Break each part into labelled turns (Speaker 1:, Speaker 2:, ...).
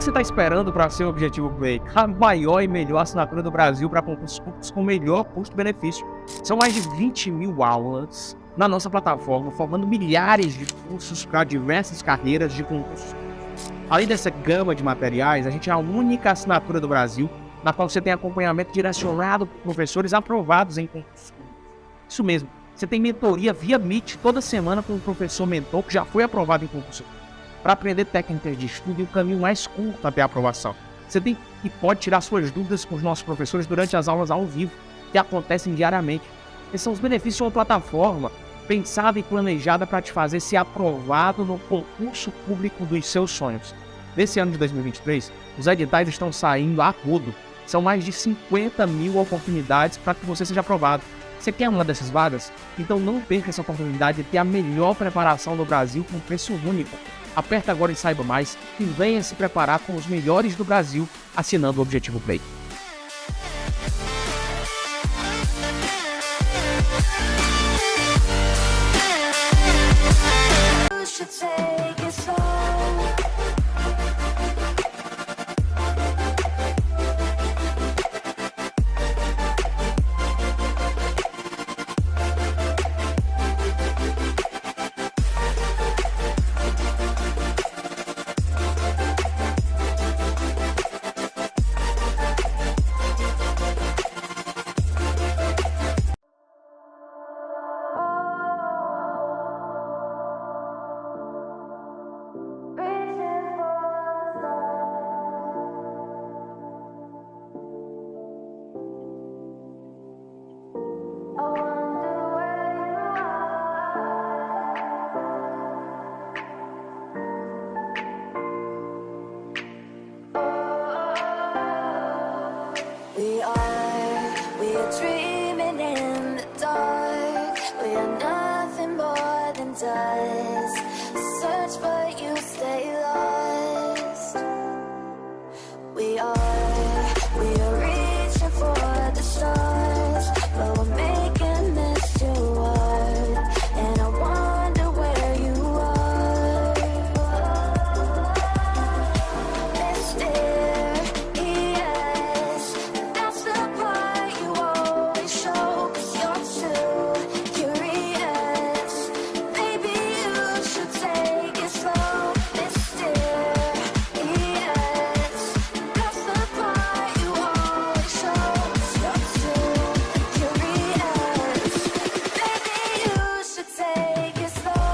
Speaker 1: você está esperando para ser o Objetivo Play? A maior e melhor assinatura do Brasil para concursos públicos com melhor custo-benefício. São mais de 20 mil aulas na nossa plataforma, formando milhares de cursos para diversas carreiras de concursos. Além dessa gama de materiais, a gente é a única assinatura do Brasil na qual você tem acompanhamento direcionado por professores aprovados em concursos públicos. Isso mesmo, você tem mentoria via Meet toda semana com um professor mentor que já foi aprovado em concurso público, para aprender técnicas de estudo e o caminho mais curto até a aprovação. Você tem e pode tirar suas dúvidas com os nossos professores durante as aulas ao vivo, que acontecem diariamente. Esses são os benefícios de uma plataforma pensada e planejada para te fazer ser aprovado no concurso público dos seus sonhos. Nesse ano de 2023, os editais estão saindo a rodo. São mais de 50 mil oportunidades para que você seja aprovado. Você quer uma dessas vagas? Então não perca essa oportunidade de ter a melhor preparação do Brasil com preço único. Aperta agora e saiba mais e venha se preparar com os melhores do Brasil assinando o Objetivo Play.
Speaker 2: We are dreaming in the dark. We are nothing more than dust. Search but you stay lost. We are reaching for the stars, but we're making this too hard. And I wonder where you are. Mysterious, that's the part you always show. 'Cause you're too curious. Maybe you should take it slow. Mysterious, that's the part you always show. 'Cause you're too curious. Maybe you should take it slow.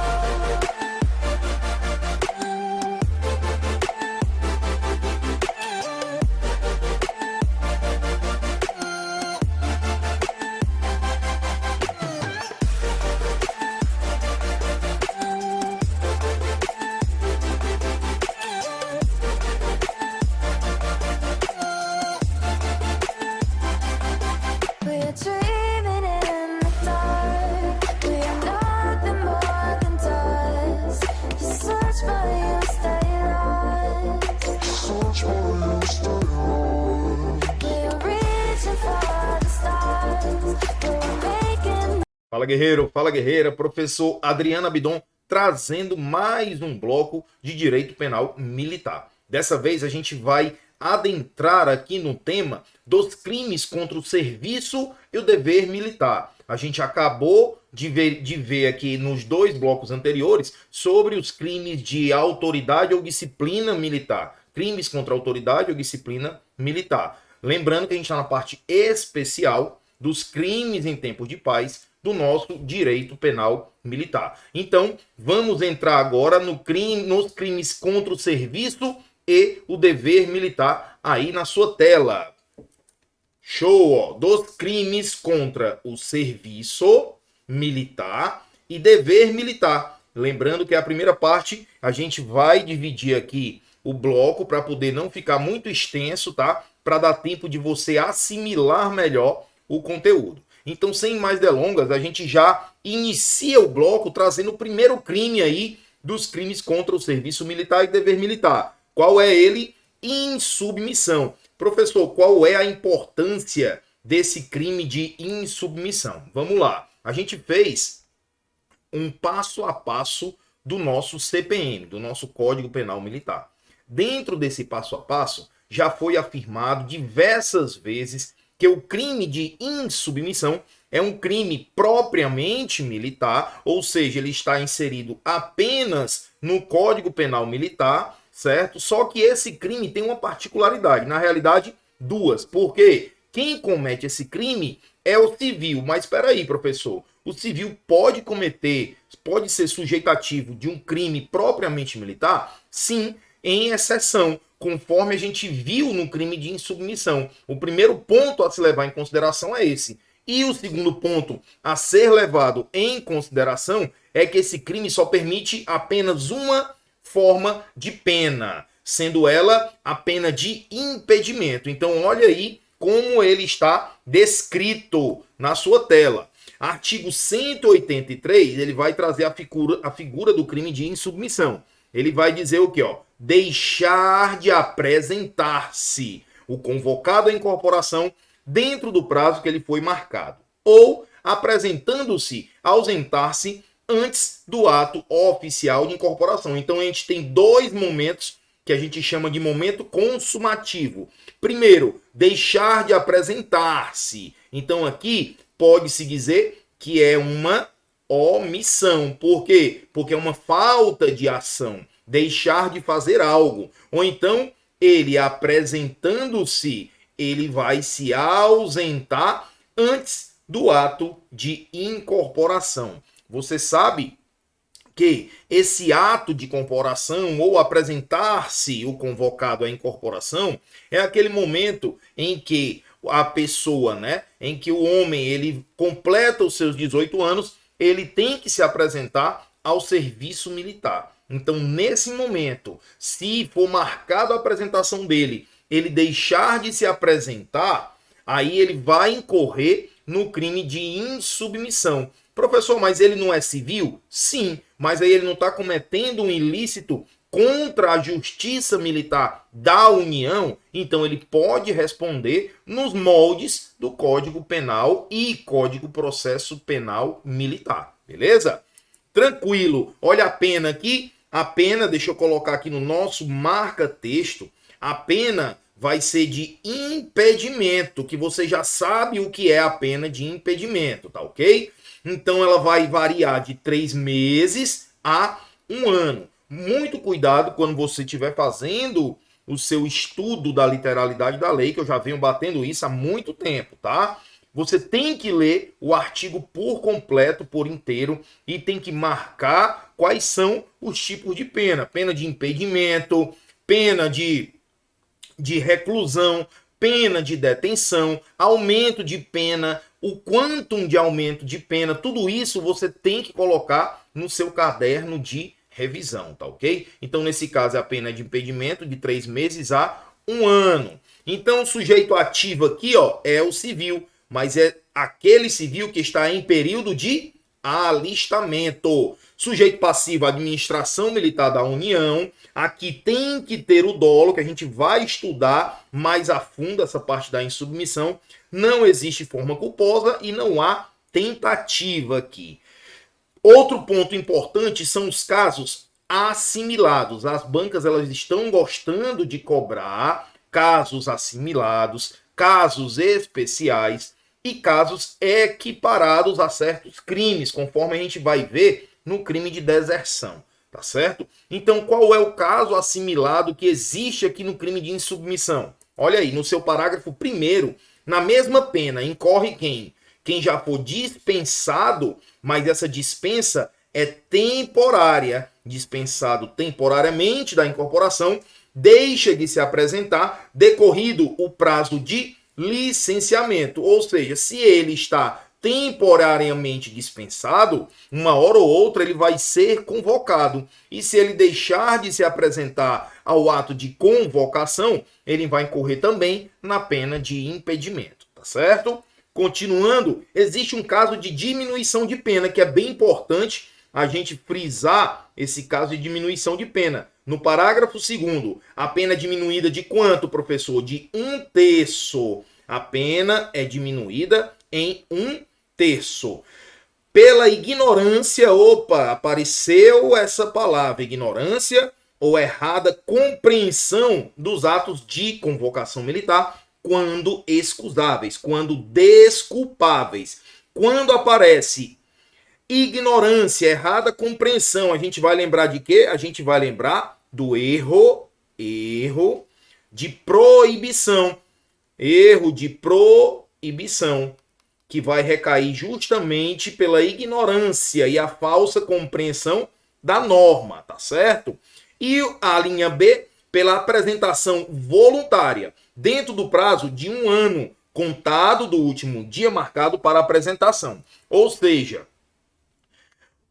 Speaker 2: We're dreaming in the dark. We are nothing more than dust. You search but you stay lost. We're reaching for the stars, but we're making.
Speaker 3: Fala guerreiro, fala guerreira, professor Adriano Abidon trazendo mais um bloco de direito penal militar. Dessa vez a gente vai adentrar aqui no tema dos crimes contra o serviço e o dever militar. A gente acabou de ver aqui nos dois blocos anteriores sobre os crimes de autoridade ou disciplina militar. Crimes contra a autoridade ou disciplina militar. Lembrando que a gente está na parte especial dos crimes em tempos de paz do nosso direito penal militar. Então, vamos entrar agora nos crimes contra o serviço e o dever militar aí na sua tela. Show, ó, dos crimes contra o serviço militar e dever militar. Lembrando que a primeira parte a gente vai dividir aqui o bloco para poder não ficar muito extenso, tá? Para dar tempo de você assimilar melhor o conteúdo. Então, sem mais delongas, a gente já inicia o bloco trazendo o primeiro crime aí dos crimes contra o serviço militar e dever militar. Qual é ele? Insubmissão. Professor, qual é a importância desse crime de insubmissão? Vamos lá. A gente fez um passo a passo do nosso CPM, do nosso Código Penal Militar. dentro desse passo a passo, já foi afirmado diversas vezes que o crime de insubmissão é um crime propriamente militar, ou seja, ele está inserido apenas no Código Penal Militar, certo? Só que esse crime tem uma particularidade, na realidade, duas. Porque quem comete esse crime é o civil. Mas espera aí, professor. O civil pode ser sujeitativo de um crime propriamente militar? Sim, em exceção, conforme a gente viu no crime de insubmissão. O primeiro ponto a se levar em consideração é esse. E o segundo ponto a ser levado em consideração é que esse crime só permite apenas uma forma de pena, sendo ela a pena de impedimento. Então, olha aí como ele está descrito na sua tela. Artigo 183, ele vai trazer a figura do crime de insubmissão. Ele vai dizer o quê? Deixar de apresentar-se o convocado à incorporação dentro do prazo que ele foi marcado. Ou apresentando-se, ausentar-se antes do ato oficial de incorporação. Então a gente tem dois momentos que a gente chama de momento consumativo. Primeiro, deixar de apresentar-se. Então aqui pode-se dizer que é uma omissão. Por quê? Porque é uma falta de ação. Deixar de fazer algo. Ou então, ele apresentando-se, ele vai se ausentar antes do ato de incorporação. Você sabe que esse ato de incorporação ou apresentar-se o convocado à incorporação é aquele momento em que a pessoa, em que o homem, ele completa os seus 18 anos, ele tem que se apresentar ao serviço militar. Então, nesse momento, se for marcado a apresentação dele, ele deixar de se apresentar, aí ele vai incorrer no crime de insubmissão. Professor, mas ele não é civil? Sim, mas aí ele não está cometendo um ilícito contra a justiça militar da União, então ele pode responder nos moldes do Código Penal e Código Processo Penal Militar, beleza? Tranquilo, olha a pena aqui, a pena, deixa eu colocar aqui no nosso marca-texto, a pena vai ser de impedimento, que você já sabe o que é a pena de impedimento, tá ok? Então ela vai variar de 3 meses a 1 ano. Muito cuidado quando você estiver fazendo o seu estudo da literalidade da lei, que eu já venho batendo isso há muito tempo, tá? Você tem que ler o artigo por completo, por inteiro, e tem que marcar quais são os tipos de pena. Pena de impedimento, pena de reclusão, pena de detenção, aumento de pena, o quantum de aumento de pena, tudo isso você tem que colocar no seu caderno de revisão, tá ok? Então, nesse caso, a pena de impedimento de 3 meses a 1 ano. Então, o sujeito ativo aqui, é o civil, mas é aquele civil que está em período de alistamento. Sujeito passivo, administração militar da União. Aqui tem que ter o dolo, que a gente vai estudar mais a fundo essa parte da insubmissão. Não existe forma culposa e não há tentativa aqui. Outro ponto importante são os casos assimilados. As bancas elas estão gostando de cobrar casos assimilados, casos especiais e casos equiparados a certos crimes, conforme a gente vai ver no crime de deserção, tá certo? Então, qual é o caso assimilado que existe aqui no crime de insubmissão? Olha aí, no seu parágrafo 1º, na mesma pena, incorre quem? Quem já for dispensado, mas essa dispensa é temporária, dispensado temporariamente da incorporação, deixa de se apresentar decorrido o prazo de licenciamento. Ou seja, se ele está temporariamente dispensado, uma hora ou outra ele vai ser convocado. E se ele deixar de se apresentar ao ato de convocação, ele vai incorrer também na pena de impedimento, tá certo? Continuando, existe um caso de diminuição de pena, que é bem importante a gente frisar esse caso de diminuição de pena. No parágrafo 2º, a pena é diminuída de quanto, professor? De 1/3. A pena é diminuída em 1/3. Pela ignorância, apareceu essa palavra, ignorância, ou errada compreensão dos atos de convocação militar quando excusáveis, quando desculpáveis. Quando aparece ignorância, errada compreensão, a gente vai lembrar de quê? A gente vai lembrar do erro de proibição. Erro de proibição, que vai recair justamente pela ignorância e a falsa compreensão da norma, tá certo? E a linha B, pela apresentação voluntária, dentro do prazo de 1 ano, contado do último dia marcado para a apresentação. Ou seja,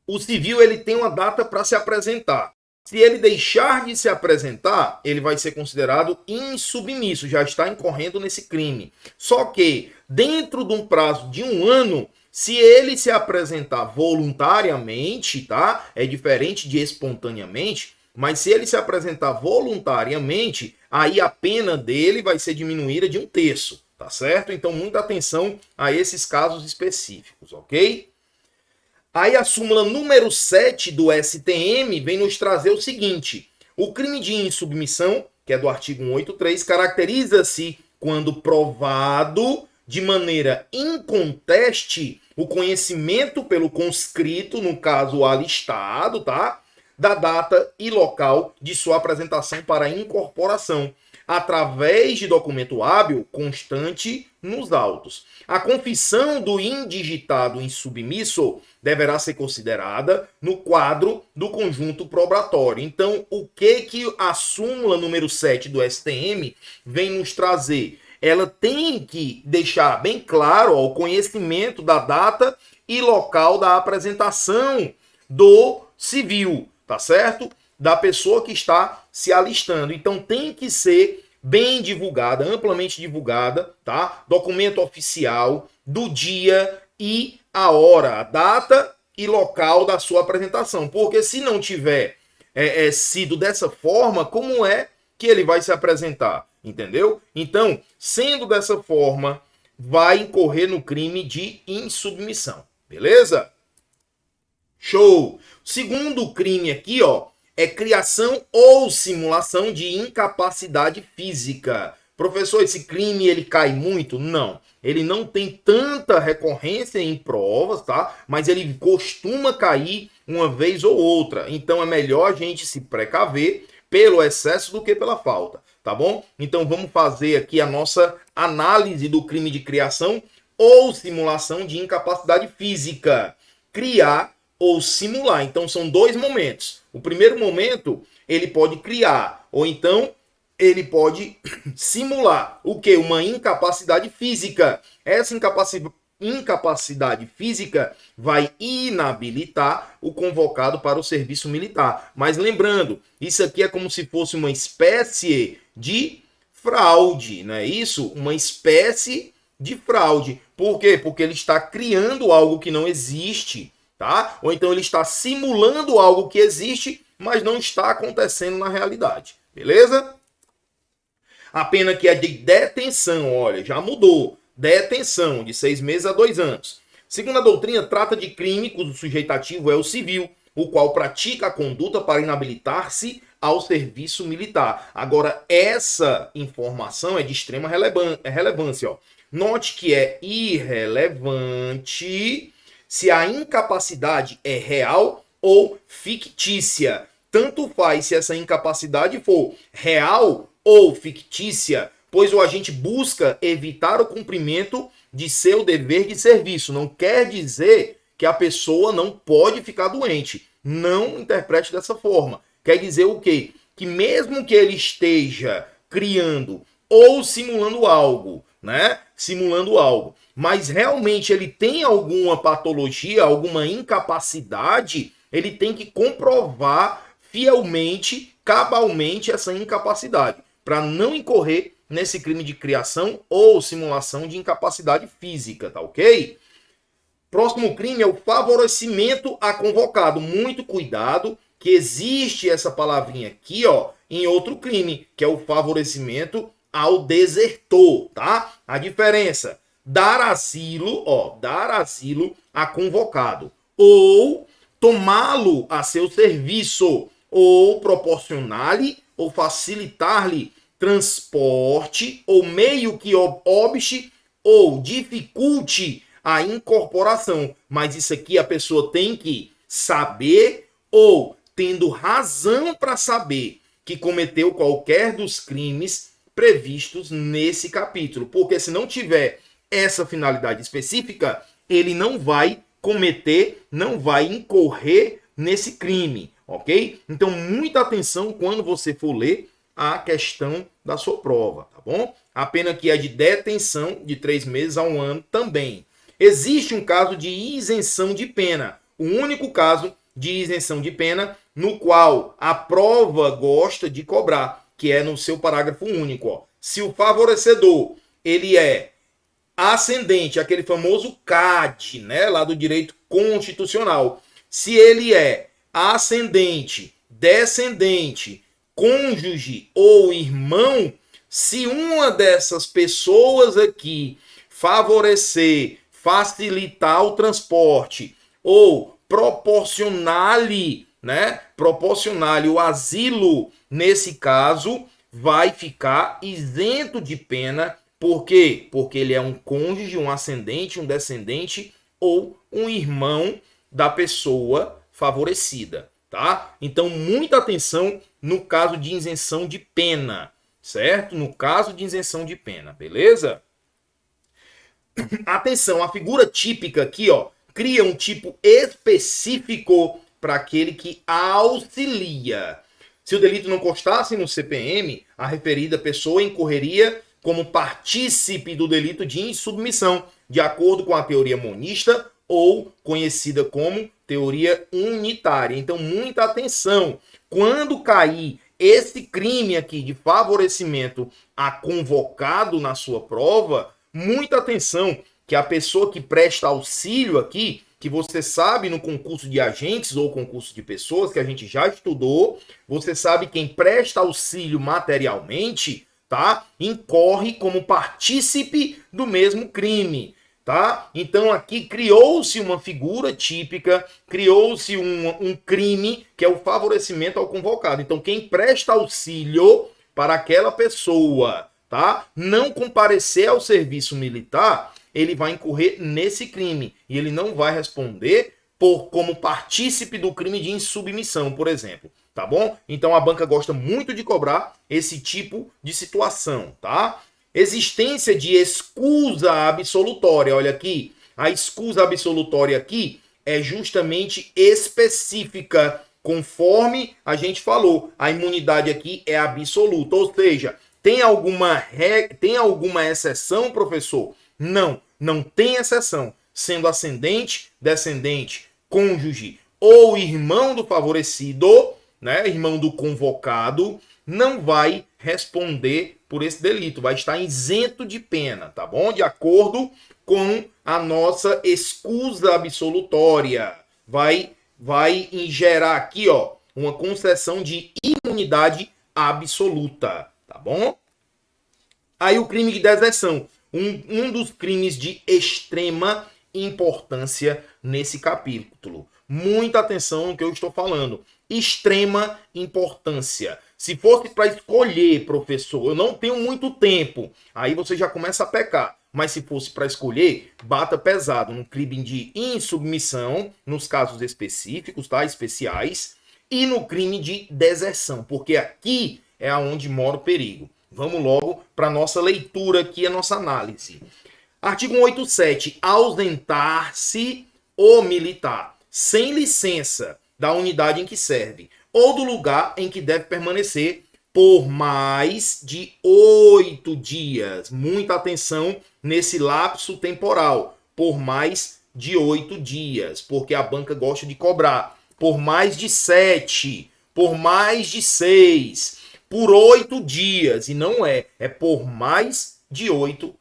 Speaker 3: o civil ele tem uma data para se apresentar. Se ele deixar de se apresentar, ele vai ser considerado insubmisso, já está incorrendo nesse crime. Só que, dentro de um prazo de 1 ano, se ele se apresentar voluntariamente, tá? É diferente de espontaneamente, mas se ele se apresentar voluntariamente, aí a pena dele vai ser diminuída de 1/3, tá certo? Então, muita atenção a esses casos específicos, ok? Aí a súmula número 7 do STM vem nos trazer o seguinte: o crime de insubmissão, que é do artigo 183, caracteriza-se quando provado de maneira inconteste o conhecimento pelo conscrito, no caso alistado, tá? Da data e local de sua apresentação para incorporação, através de documento hábil constante nos autos. A confissão do indigitado insubmisso deverá ser considerada no quadro do conjunto probatório. Então, o que a súmula número 7 do STM vem nos trazer? Ela tem que deixar bem claro o conhecimento da data e local da apresentação do civil, tá certo? Da pessoa que está se alistando. Então tem que ser bem divulgada, amplamente divulgada, tá? Documento oficial do dia e a hora, a data e local da sua apresentação. Porque se não tiver sido dessa forma, como é que ele vai se apresentar? Entendeu? Então, sendo dessa forma, vai incorrer no crime de insubmissão. Beleza? Show! Segundo crime aqui, ó, é criação ou simulação de incapacidade física. Professor, esse crime ele cai muito? Não. Ele não tem tanta recorrência em provas, tá? Mas ele costuma cair uma vez ou outra. Então é melhor a gente se precaver pelo excesso do que pela falta, tá bom? Então vamos fazer aqui a nossa análise do crime de criação ou simulação de incapacidade física. Criar ou simular. Então são 2 momentos. O primeiro momento, ele pode criar, ou então ele pode simular o quê? Uma incapacidade física. Essa incapacidade física vai inabilitar o convocado para o serviço militar. Mas lembrando, isso aqui é como se fosse uma espécie de fraude, não é isso? Uma espécie de fraude. Por quê? Porque ele está criando algo que não existe, tá? Ou então ele está simulando algo que existe, mas não está acontecendo na realidade. Beleza? A pena que é de detenção, olha, já mudou. Detenção, de 6 meses a 2 anos. Segundo a doutrina, trata de crime cujo sujeitativo é o civil, o qual pratica a conduta para inabilitar-se ao serviço militar. Agora, essa informação é de extrema relevância. Ó. Note que é irrelevante se a incapacidade é real ou fictícia. Tanto faz se essa incapacidade for real ou fictícia, pois o agente busca evitar o cumprimento de seu dever de serviço. Não quer dizer que a pessoa não pode ficar doente. Não interprete dessa forma. Quer dizer o quê? Que mesmo que ele esteja criando ou simulando algo, né? Simulando algo, mas realmente ele tem alguma patologia, alguma incapacidade, ele tem que comprovar fielmente, cabalmente essa incapacidade, para não incorrer nesse crime de criação ou simulação de incapacidade física, tá ok? Próximo crime é o favorecimento a convocado. Muito cuidado, que existe essa palavrinha aqui, ó, em outro crime, que é o favorecimento ao desertor, tá? A diferença, dar asilo a convocado, ou tomá-lo a seu serviço, ou proporcionar-lhe ou facilitar-lhe transporte ou meio que obste ou dificulte a incorporação. Mas isso aqui a pessoa tem que saber ou tendo razão para saber que cometeu qualquer dos crimes previstos nesse capítulo. Porque se não tiver essa finalidade específica, ele não vai cometer, não vai incorrer nesse crime, ok? Então, muita atenção quando você for ler a questão da sua prova, tá bom? A pena aqui é de detenção de 3 meses a 1 ano também. Existe um caso de isenção de pena, o único caso de isenção de pena no qual a prova gosta de cobrar, que é no seu parágrafo único, ó. Se o favorecedor, ele é ascendente, aquele famoso CAD, né, lá do direito constitucional. Se ele é ascendente, descendente, cônjuge ou irmão, se uma dessas pessoas aqui favorecer, facilitar o transporte ou proporcionar-lhe, né, proporcionar-lhe o asilo, nesse caso, vai ficar isento de pena. Por quê? Porque ele é um cônjuge, um ascendente, um descendente ou um irmão da pessoa favorecida, tá? Então, muita atenção no caso de isenção de pena, certo? No caso de isenção de pena, beleza? Atenção, a figura típica aqui, ó, cria um tipo específico para aquele que auxilia. Se o delito não constasse no CPM, a referida pessoa incorreria como partícipe do delito de insubmissão, de acordo com a teoria monista ou conhecida como teoria unitária. Então, muita atenção. Quando cair esse crime aqui de favorecimento a convocado na sua prova, muita atenção, que a pessoa que presta auxílio aqui, que você sabe no concurso de agentes ou concurso de pessoas, que a gente já estudou, você sabe quem presta auxílio materialmente, tá? Incorre como partícipe do mesmo crime, tá? Então aqui criou-se uma figura típica, criou-se um crime que é o favorecimento ao convocado. Então quem presta auxílio para aquela pessoa, tá? Não comparecer ao serviço militar, ele vai incorrer nesse crime e ele não vai responder como partícipe do crime de insubmissão, por exemplo. Tá bom? Então a banca gosta muito de cobrar esse tipo de situação, tá? Existência de escusa absolutória. Olha aqui, a escusa absolutória aqui é justamente específica, conforme a gente falou. A imunidade aqui é absoluta, ou seja, tem alguma exceção, professor? Não, não tem exceção. Sendo ascendente, descendente, cônjuge ou irmão do favorecido, né, irmão do convocado, não vai responder por esse delito, vai estar isento de pena, tá bom? De acordo com a nossa escusa absolutória. Vai gerar aqui, ó, uma concessão de imunidade absoluta, tá bom? Aí o crime de deserção, um dos crimes de extrema importância nesse capítulo. Muita atenção no que eu estou falando. Extrema importância. Se fosse para escolher, professor, eu não tenho muito tempo, aí você já começa a pecar. Mas se fosse para escolher, bata pesado no crime de insubmissão, nos casos específicos, tá? Especiais, e no crime de deserção, porque aqui é onde mora o perigo. Vamos logo para a nossa leitura aqui, a nossa análise. Artigo 187. Ausentar-se o militar sem licença da unidade em que serve ou do lugar em que deve permanecer por mais de 8 dias. Muita atenção nesse lapso temporal. Por mais de 8 dias, porque a banca gosta de cobrar. Por mais de 7, por mais de 6, por 8 dias. E não é por mais de 8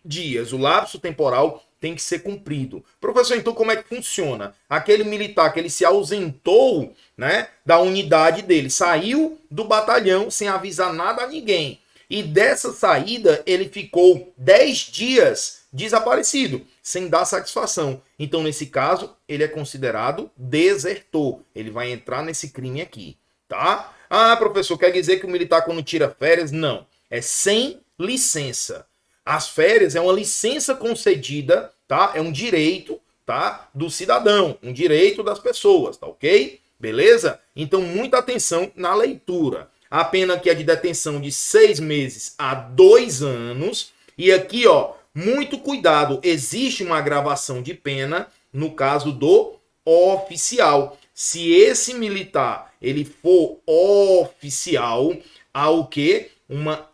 Speaker 3: dias. O lapso temporal tem que ser cumprido. Professor, então como é que funciona? Aquele militar que ele se ausentou, né, da unidade dele, saiu do batalhão sem avisar nada a ninguém. E dessa saída ele ficou 10 dias desaparecido, sem dar satisfação. Então, nesse caso, ele é considerado desertor. Ele vai entrar nesse crime aqui, tá? Ah, professor, quer dizer que o militar quando tira férias? Não, é sem licença. As férias é uma licença concedida, tá? É um direito, tá? Do cidadão, um direito das pessoas, tá ok? Beleza? Então, muita atenção na leitura. A pena aqui é de detenção de 6 meses a 2 anos. E aqui, ó, muito cuidado. Existe uma agravação de pena no caso do oficial. Se esse militar ele for oficial, há o quê? Uma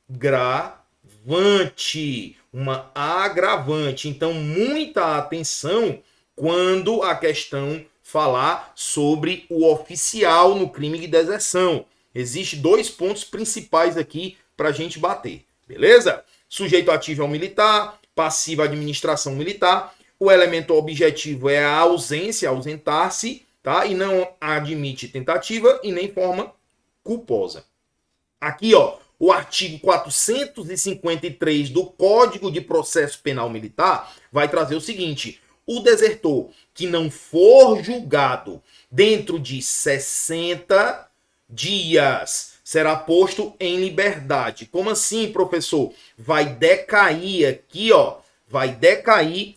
Speaker 3: agravante. Uma agravante. Então, muita atenção quando a questão falar sobre o oficial no crime de deserção. Existem 2 pontos principais aqui para a gente bater. Beleza? Sujeito ativo é o militar, passiva administração militar. O elemento objetivo é a ausência, ausentar-se, tá? E não admite tentativa e nem forma culposa. Aqui, ó, o artigo 453 do Código de Processo Penal Militar vai trazer o seguinte: o desertor que não for julgado dentro de 60 dias será posto em liberdade. Como assim, professor? Vai decair aqui, ó, vai decair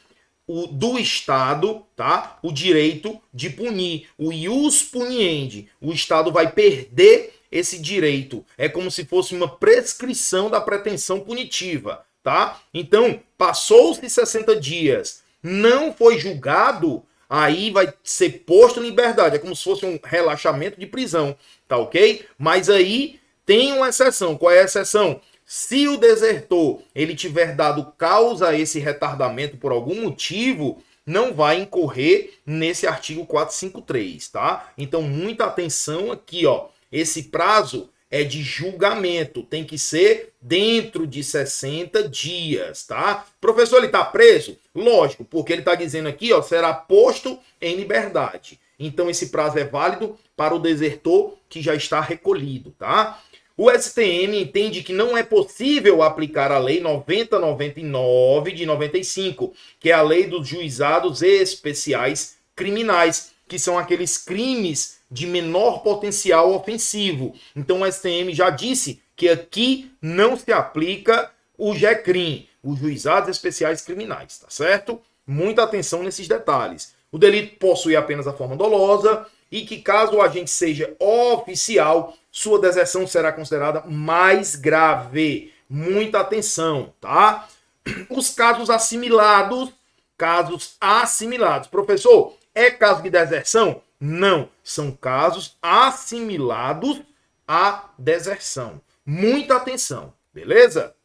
Speaker 3: do Estado, tá? O direito de punir, o ius puniendi. O Estado vai perder esse direito. É como se fosse uma prescrição da pretensão punitiva, tá? Então, passou-se 60 dias, não foi julgado, aí vai ser posto em liberdade. É como se fosse um relaxamento de prisão, tá ok? Mas aí tem uma exceção. Qual é a exceção? Se o desertor ele tiver dado causa a esse retardamento por algum motivo, não vai incorrer nesse artigo 453, tá? Então, muita atenção aqui, ó. Esse prazo é de julgamento, tem que ser dentro de 60 dias, tá? Professor, ele está preso? Lógico, porque ele está dizendo aqui, ó, será posto em liberdade. Então, esse prazo é válido para o desertor que já está recolhido, tá? O STM entende que não é possível aplicar a Lei 9099 de 95, que é a Lei dos Juizados Especiais Criminais, que são aqueles crimes de menor potencial ofensivo. Então o STM já disse que aqui não se aplica o GECRIM, os Juizados Especiais Criminais, tá certo? Muita atenção nesses detalhes. O delito possui apenas a forma dolosa e que caso o agente seja oficial, sua deserção será considerada mais grave. Muita atenção, tá? Os casos assimilados. Professor, é caso de deserção? Não, são casos assimilados à deserção. Muita atenção, beleza?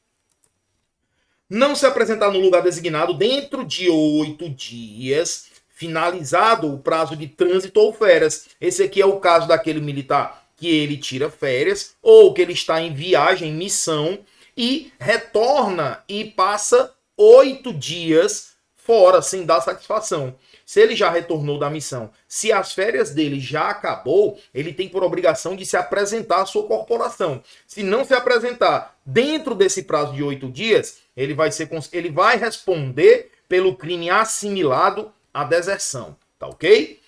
Speaker 3: Não se apresentar no lugar designado dentro de 8 dias, finalizado o prazo de trânsito ou férias. Esse aqui é o caso daquele militar que ele tira férias ou que ele está em viagem, missão e retorna e passa 8 dias fora sem dar satisfação. Se ele já retornou da missão, se as férias dele já acabou, ele tem por obrigação de se apresentar à sua corporação. Se não se apresentar dentro desse prazo de 8 dias, ele vai responder pelo crime assimilado à deserção, tá ok?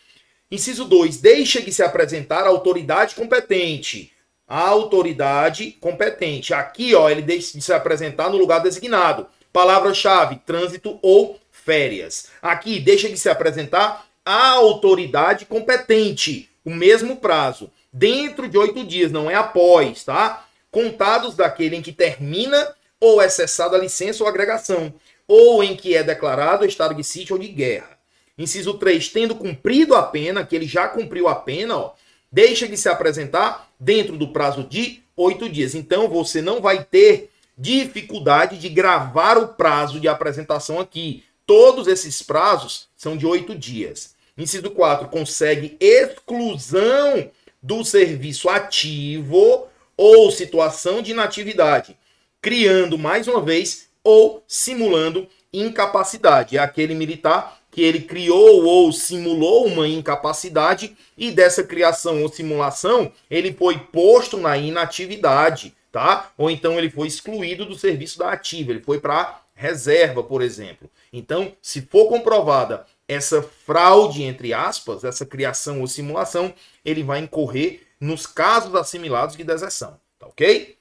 Speaker 3: Inciso 2, deixa de se apresentar à autoridade competente. A autoridade competente. Aqui, ó, ele deixa de se apresentar no lugar designado. Palavra-chave, trânsito ou férias. Aqui, deixa de se apresentar à autoridade competente. O mesmo prazo. Dentro de 8 dias, não é após, tá? Contados daquele em que termina ou é cessada a licença ou agregação. Ou em que é declarado estado de sítio ou de guerra. Inciso 3, tendo cumprido a pena, que ele já cumpriu a pena, ó, deixa de se apresentar dentro do prazo de 8 dias. Então, você não vai ter dificuldade de gravar o prazo de apresentação aqui. Todos esses prazos são de 8 dias. Inciso 4, consegue exclusão do serviço ativo ou situação de inatividade, criando, mais uma vez, ou simulando incapacidade. É aquele militar que ele criou ou simulou uma incapacidade e dessa criação ou simulação ele foi posto na inatividade, tá? Ou então ele foi excluído do serviço da ativa, ele foi para reserva, por exemplo. Então, se for comprovada essa fraude, entre aspas, essa criação ou simulação, ele vai incorrer nos casos assimilados de deserção, tá ok?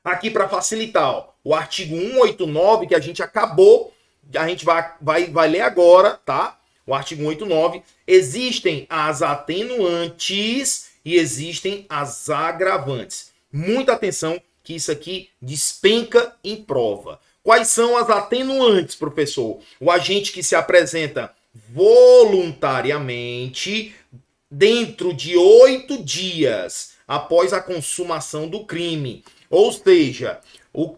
Speaker 3: Aqui para facilitar, ó, o artigo 189 que a gente acabou, a gente vai ler agora, tá? O artigo 189, existem as atenuantes e existem as agravantes. Muita atenção que isso aqui despenca em prova. Quais são as atenuantes, professor? O agente que se apresenta voluntariamente dentro de 8 dias após a consumação do crime. Ou seja, o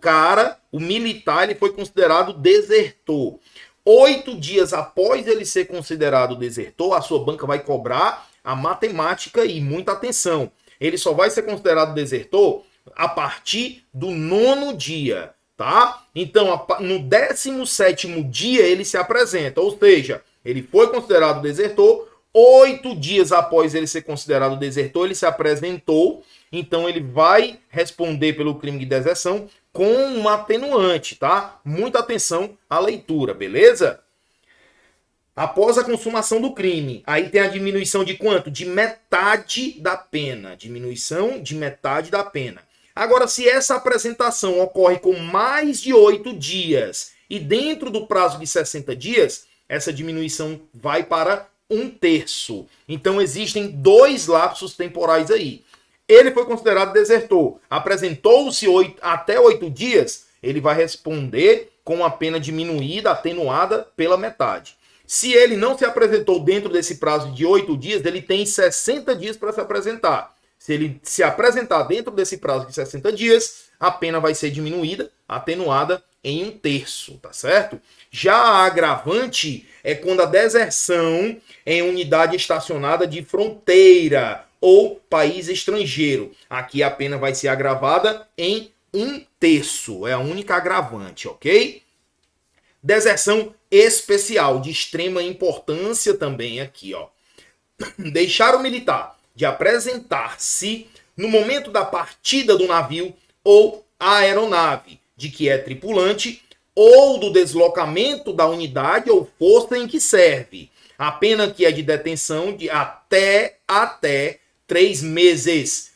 Speaker 3: militar, ele foi considerado desertor. 8 dias após ele ser considerado desertor, a sua banca vai cobrar a matemática e muita atenção. Ele só vai ser considerado desertor a partir do 9º dia, tá? Então, no 17º dia ele se apresenta, ou seja, ele foi considerado desertor, 8 dias após ele ser considerado desertor, ele se apresentou, então ele vai responder pelo crime de deserção com um atenuante, tá? Muita atenção à leitura, beleza? Após a consumação do crime, aí tem a diminuição de quanto? De metade da pena. Diminuição de metade da pena. Agora, se essa apresentação ocorre com mais de 8 dias e dentro do prazo de 60 dias, essa diminuição vai para 1/3. Então, existem 2 lapsos temporais aí. Ele foi considerado desertor, apresentou-se até 8 dias, ele vai responder com a pena diminuída, atenuada pela metade. Se ele não se apresentou dentro desse prazo de 8 dias, ele tem 60 dias para se apresentar. Se ele se apresentar dentro desse prazo de 60 dias, a pena vai ser diminuída, atenuada em 1/3, tá certo? Já a agravante é quando a deserção em unidade estacionada de fronteira ou país estrangeiro. Aqui a pena vai ser agravada em 1/3. É a única agravante, ok? Deserção especial, de extrema importância também aqui, ó. Deixar o militar de apresentar-se no momento da partida do navio ou aeronave, de que é tripulante, ou do deslocamento da unidade ou força em que serve. A pena que é de detenção de até 3 meses.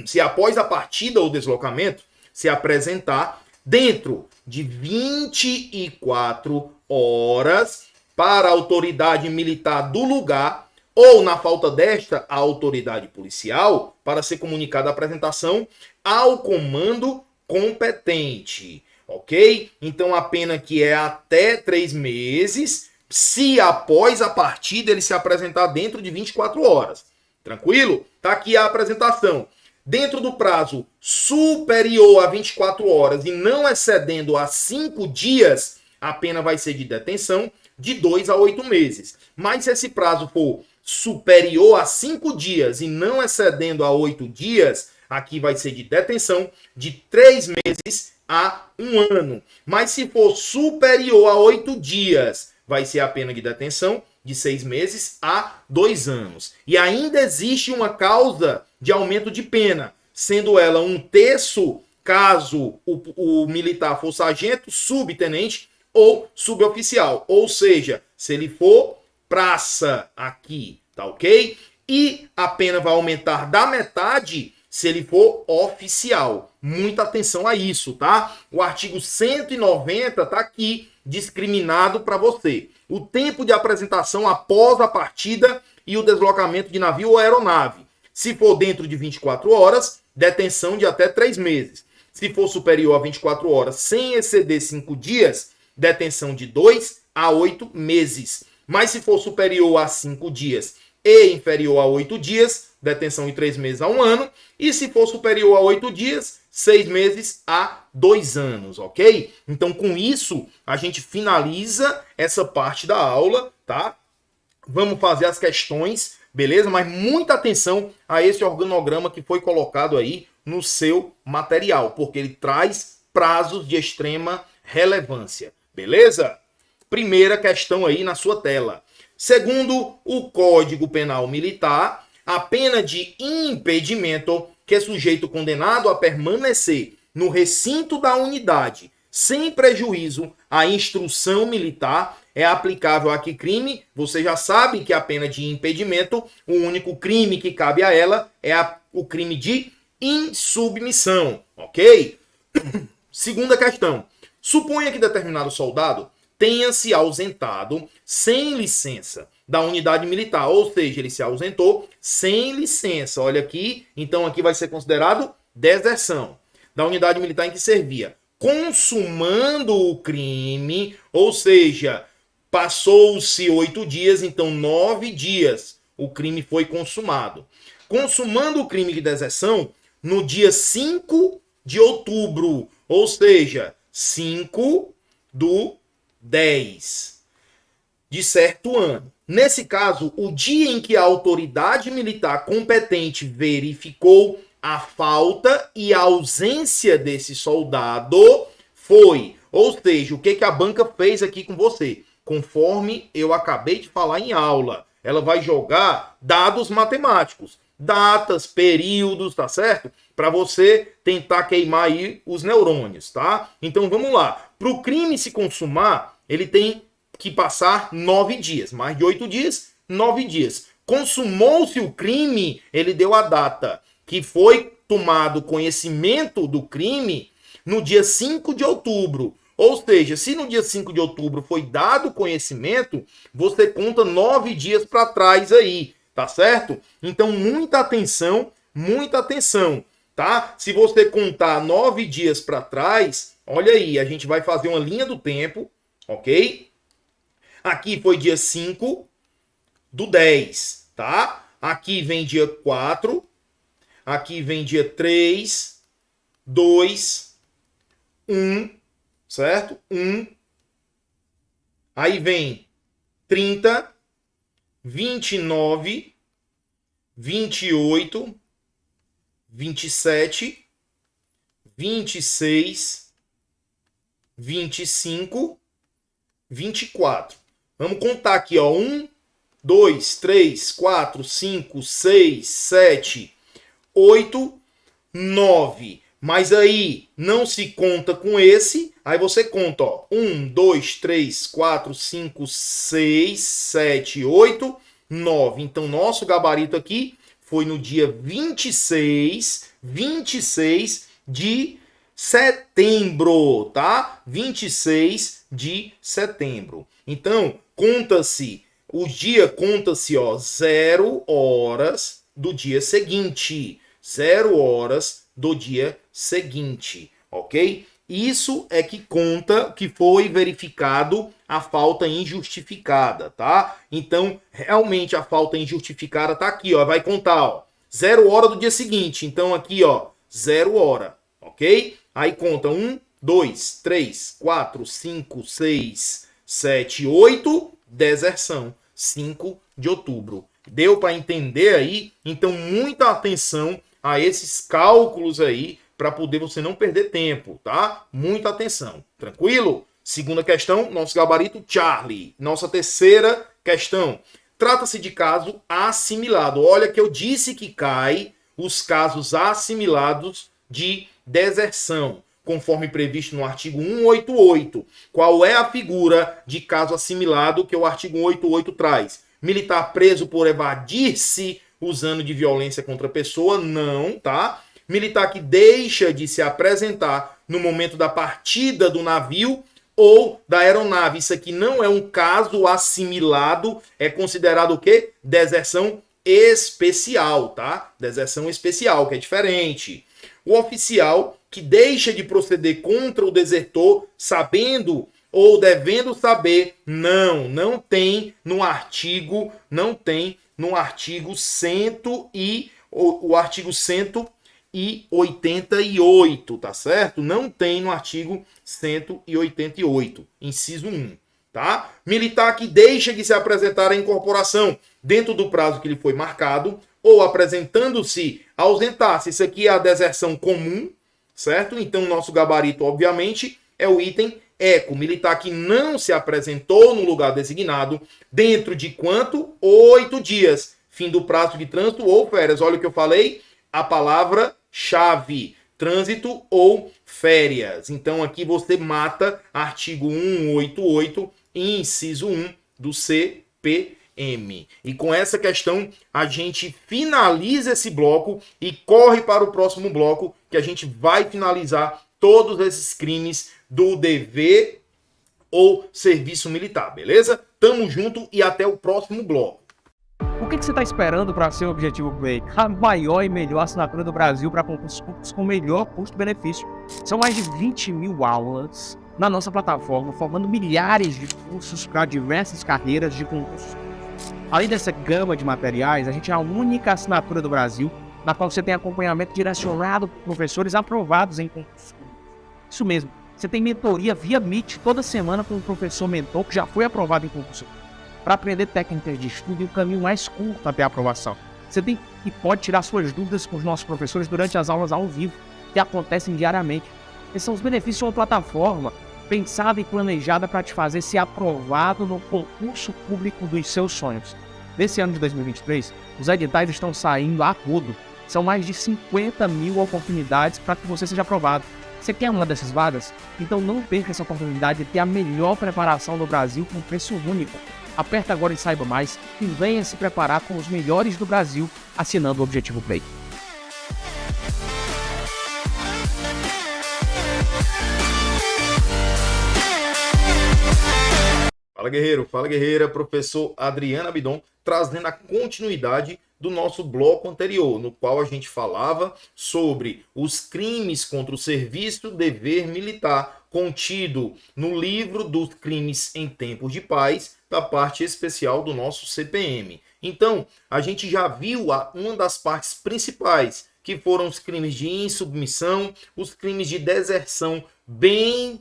Speaker 3: Se após a partida ou deslocamento se apresentar dentro de 24 horas para a autoridade militar do lugar ou, na falta desta, a autoridade policial, para ser comunicada a apresentação ao comando competente. Ok? Então, a pena que é até 3 meses, se após a partida ele se apresentar dentro de 24 horas. Tranquilo? Tá aqui a apresentação. Dentro do prazo superior a 24 horas e não excedendo a 5 dias, a pena vai ser de detenção de 2 a 8 meses. Mas se esse prazo for superior a 5 dias e não excedendo a 8 dias, aqui vai ser de detenção de 3 meses a 1 ano. Mas se for superior a 8 dias, vai ser a pena de detenção de 6 meses a 2 anos. E ainda existe uma causa de aumento de pena, sendo ela 1/3 caso o militar for sargento, subtenente ou suboficial. Ou seja, se ele for praça aqui, tá ok? E a pena vai aumentar da metade se ele for oficial. Muita atenção a isso, tá? O artigo 190 tá aqui discriminado para você. O tempo de apresentação após a partida e o deslocamento de navio ou aeronave. Se for dentro de 24 horas, detenção de até 3 meses. Se for superior a 24 horas, sem exceder 5 dias, detenção de 2 a 8 meses. Mas se for superior a 5 dias e inferior a 8 dias, detenção de 3 meses a 1 ano. E se for superior a 8 dias, 6 meses a 2 anos, ok? Então, com isso, a gente finaliza essa parte da aula, tá? Vamos fazer as questões, beleza? Mas muita atenção a esse organograma que foi colocado aí no seu material, porque ele traz prazos de extrema relevância, beleza? Primeira questão aí na sua tela. Segundo o Código Penal Militar, a pena de impedimento que é sujeito condenado a permanecer no recinto da unidade sem prejuízo à instrução militar é aplicável a que crime? Você já sabe que a pena de impedimento, o único crime que cabe a ela é o crime de insubmissão, ok? Segunda questão. Suponha que determinado soldado tenha se ausentado sem licença da unidade militar, ou seja, ele se ausentou sem licença. Olha aqui, então aqui vai ser considerado deserção da unidade militar em que servia. Consumando o crime, ou seja, passou-se 8 dias, então 9 dias o crime foi consumado. Consumando o crime de deserção no dia 5 de outubro, ou seja, 5/10 de certo ano. Nesse caso, o dia em que a autoridade militar competente verificou a falta e a ausência desse soldado foi, ou seja, o que a banca fez aqui com você? Conforme eu acabei de falar em aula, ela vai jogar dados matemáticos, datas, períodos, tá certo? Para você tentar queimar aí os neurônios, tá? Então vamos lá. Para o crime se consumar, ele tem que passar 9 dias. Mais de 8 dias, 9 dias. Consumou-se o crime, ele deu a data que foi tomado conhecimento do crime no dia 5 de outubro. Ou seja, se no dia 5 de outubro foi dado conhecimento, você conta 9 dias para trás aí, tá certo? Então, muita atenção, tá? Se você contar 9 dias para trás, olha aí, a gente vai fazer uma linha do tempo, ok? Aqui foi dia 5/10, tá? Aqui vem dia 4, aqui vem dia 3, 2, 1, certo? 1. Aí vem 30, 29, 28, 27, 26, 25, 24. Vamos contar aqui, ó. 1, 2, 3, 4, 5, 6, 7, 8, 9. Mas aí não se conta com esse. Aí você conta, ó. 1, 2, 3, 4, 5, 6, 7, 8, 9. Então, nosso gabarito aqui foi no dia 26 de setembro, tá? 26 de setembro. Então, conta-se, o dia conta-se, ó, 0 horas do dia seguinte. 0 horas do dia seguinte, ok? Isso é que conta que foi verificado a falta injustificada, tá? Então, realmente a falta injustificada tá aqui, ó, vai contar, ó, 0 hora do dia seguinte. Então, aqui, ó, 0 hora, ok? Aí conta 1, 2, 3, 4, 5, 6, 7, 8, deserção, 5 de outubro. Deu para entender aí? Então, muita atenção a esses cálculos aí, para poder você não perder tempo, tá? Muita atenção, tranquilo? Segunda questão, nosso gabarito Charlie. Nossa terceira questão. Trata-se de caso assimilado. Olha que eu disse que cai os casos assimilados de deserção, conforme previsto no artigo 188. Qual é a figura de caso assimilado que o artigo 188 traz? Militar preso por evadir-se usando de violência contra a pessoa? Não, tá? Militar que deixa de se apresentar no momento da partida do navio ou da aeronave. Isso aqui não é um caso assimilado, é considerado o quê? Deserção especial, tá? Deserção especial, que é diferente. O oficial que deixa de proceder contra o desertor sabendo ou devendo saber, não tem no artigo 188, tá certo? Não tem no artigo 188, inciso 1, tá? Militar que deixa de se apresentar à incorporação dentro do prazo que lhe foi marcado ou apresentando-se ausentar-se. Isso aqui é a deserção comum, certo? Então, nosso gabarito, obviamente, é o item eco. Militar que não se apresentou no lugar designado dentro de quanto? 8 dias. Fim do prazo de trânsito ou férias. Olha o que eu falei. A palavra-chave. Trânsito ou férias. Então, aqui você mata artigo 188 inciso 1 do CPM. E com essa questão, a gente finaliza esse bloco e corre para o próximo bloco, que a gente vai finalizar todos esses crimes do dever ou serviço militar, beleza? Tamo junto e até o próximo bloco.
Speaker 1: O que você está esperando para ser o Objetivo Break? A maior e melhor assinatura do Brasil para concursos públicos com melhor custo-benefício. São mais de 20 mil aulas na nossa plataforma, formando milhares de cursos para diversas carreiras de concursos. Além dessa gama de materiais, a gente é a única assinatura do Brasil na qual você tem acompanhamento direcionado por professores aprovados em concursos públicos. Isso mesmo, você tem mentoria via Meet toda semana com um professor mentor que já foi aprovado em concurso público, para aprender técnicas de estudo e o caminho mais curto até a aprovação. Você tem e pode tirar suas dúvidas com os nossos professores durante as aulas ao vivo, que acontecem diariamente. Esses são os benefícios de uma plataforma pensada e planejada para te fazer ser aprovado no concurso público dos seus sonhos. Nesse ano de 2023, os editais estão saindo a rodo. São mais de 50 mil oportunidades para que você seja aprovado. Você quer uma dessas vagas? Então não perca essa oportunidade de ter a melhor preparação do Brasil com preço único. Aperta agora e saiba mais e venha se preparar com os melhores do Brasil assinando o Objetivo Play.
Speaker 3: Fala guerreiro, fala guerreira, professor Adriano Abidon, trazendo a continuidade do nosso bloco anterior, no qual a gente falava sobre os crimes contra o serviço dever militar, contido no livro dos crimes em tempos de paz, da parte especial do nosso CPM. Então, a gente já viu uma das partes principais, que foram os crimes de insubmissão, os crimes de deserção, bem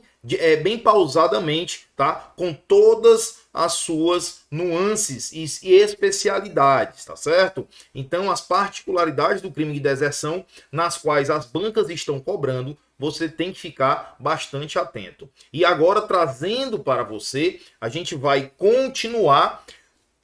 Speaker 3: pausadamente, tá? Com todas as suas nuances e especialidades, tá certo? Então, as particularidades do crime de deserção, nas quais as bancas estão cobrando, você tem que ficar bastante atento. E agora, trazendo para você, a gente vai continuar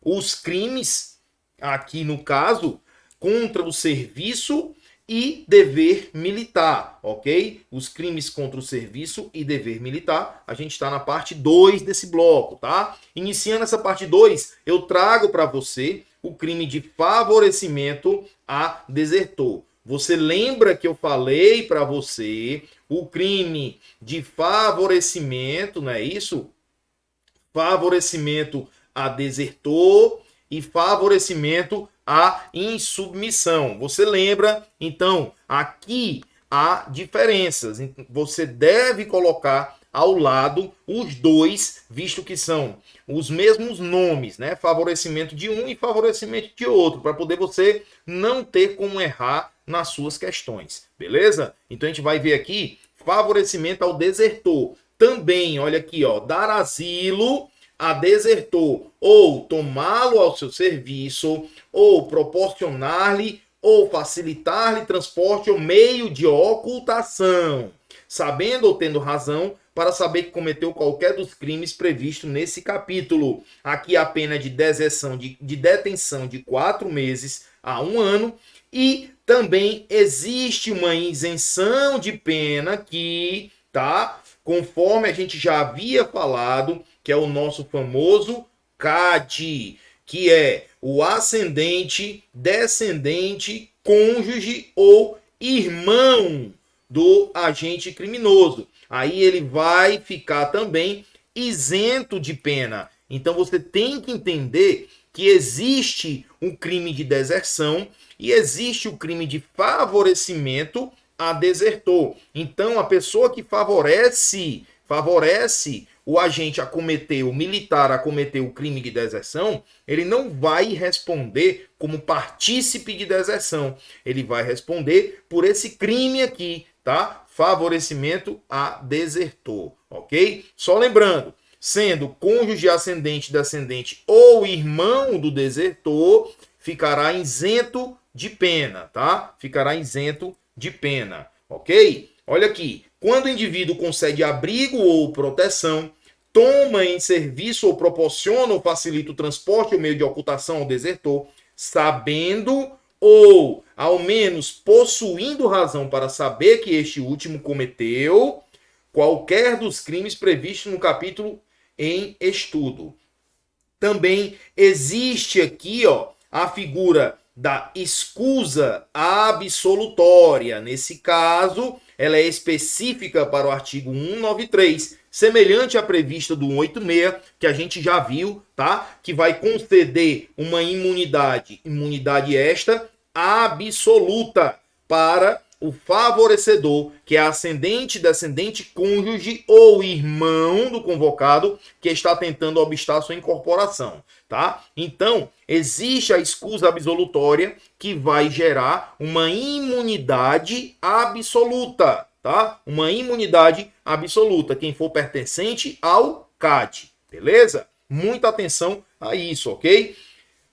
Speaker 3: os crimes, aqui no caso, contra o serviço e dever militar, ok? Os crimes contra o serviço e dever militar, a gente está na parte 2 desse bloco, tá? Iniciando essa parte 2, eu trago para você o crime de favorecimento a desertor. Você lembra que eu falei para você o crime de favorecimento, não é isso? Favorecimento a desertor e favorecimento a insubmissão. Você lembra? Então, aqui há diferenças. Você deve colocar ao lado os dois, visto que são os mesmos nomes, né? Favorecimento de um e favorecimento de outro, para poder você não ter como errar nas suas questões, beleza? Então a gente vai ver aqui favorecimento ao desertor. Também, olha aqui, ó, dar asilo a desertor, ou tomá-lo ao seu serviço, ou proporcionar-lhe, ou facilitar-lhe transporte ou meio de ocultação, sabendo ou tendo razão para saber que cometeu qualquer dos crimes previstos nesse capítulo. Aqui a pena de deserção de detenção de 4 meses a 1 ano, e também existe uma isenção de pena que, tá? Conforme a gente já havia falado, que é o nosso famoso CAD, que é o ascendente, descendente, cônjuge ou irmão do agente criminoso. Aí ele vai ficar também isento de pena. Então você tem que entender que existe um crime de deserção e existe o crime de favorecimento a desertor. Então a pessoa que favorece o agente a cometer, o militar a cometer o crime de deserção, ele não vai responder como partícipe de deserção. Ele vai responder por esse crime aqui, tá? Favorecimento a desertor, ok? Só lembrando, sendo cônjuge, ascendente, descendente ou irmão do desertor, ficará isento de pena, tá? Ficará isento de pena, ok? Olha aqui, quando o indivíduo concede abrigo ou proteção, toma em serviço ou proporciona ou facilita o transporte ou meio de ocultação ao desertor, sabendo ou, ao menos, possuindo razão para saber que este último cometeu qualquer dos crimes previstos no capítulo em estudo. Também existe aqui, ó, a figura da escusa absolutória. Nesse caso, ela é específica para o artigo 193, semelhante à prevista do 186, que a gente já viu, tá? Que vai conceder uma imunidade esta absoluta para o favorecedor, que é ascendente, descendente, cônjuge ou irmão do convocado que está tentando obstar sua incorporação, tá? Então, existe a escusa absolutória que vai gerar uma imunidade absoluta, tá? Uma imunidade absoluta, quem for pertencente ao CAD, beleza? Muita atenção a isso, ok?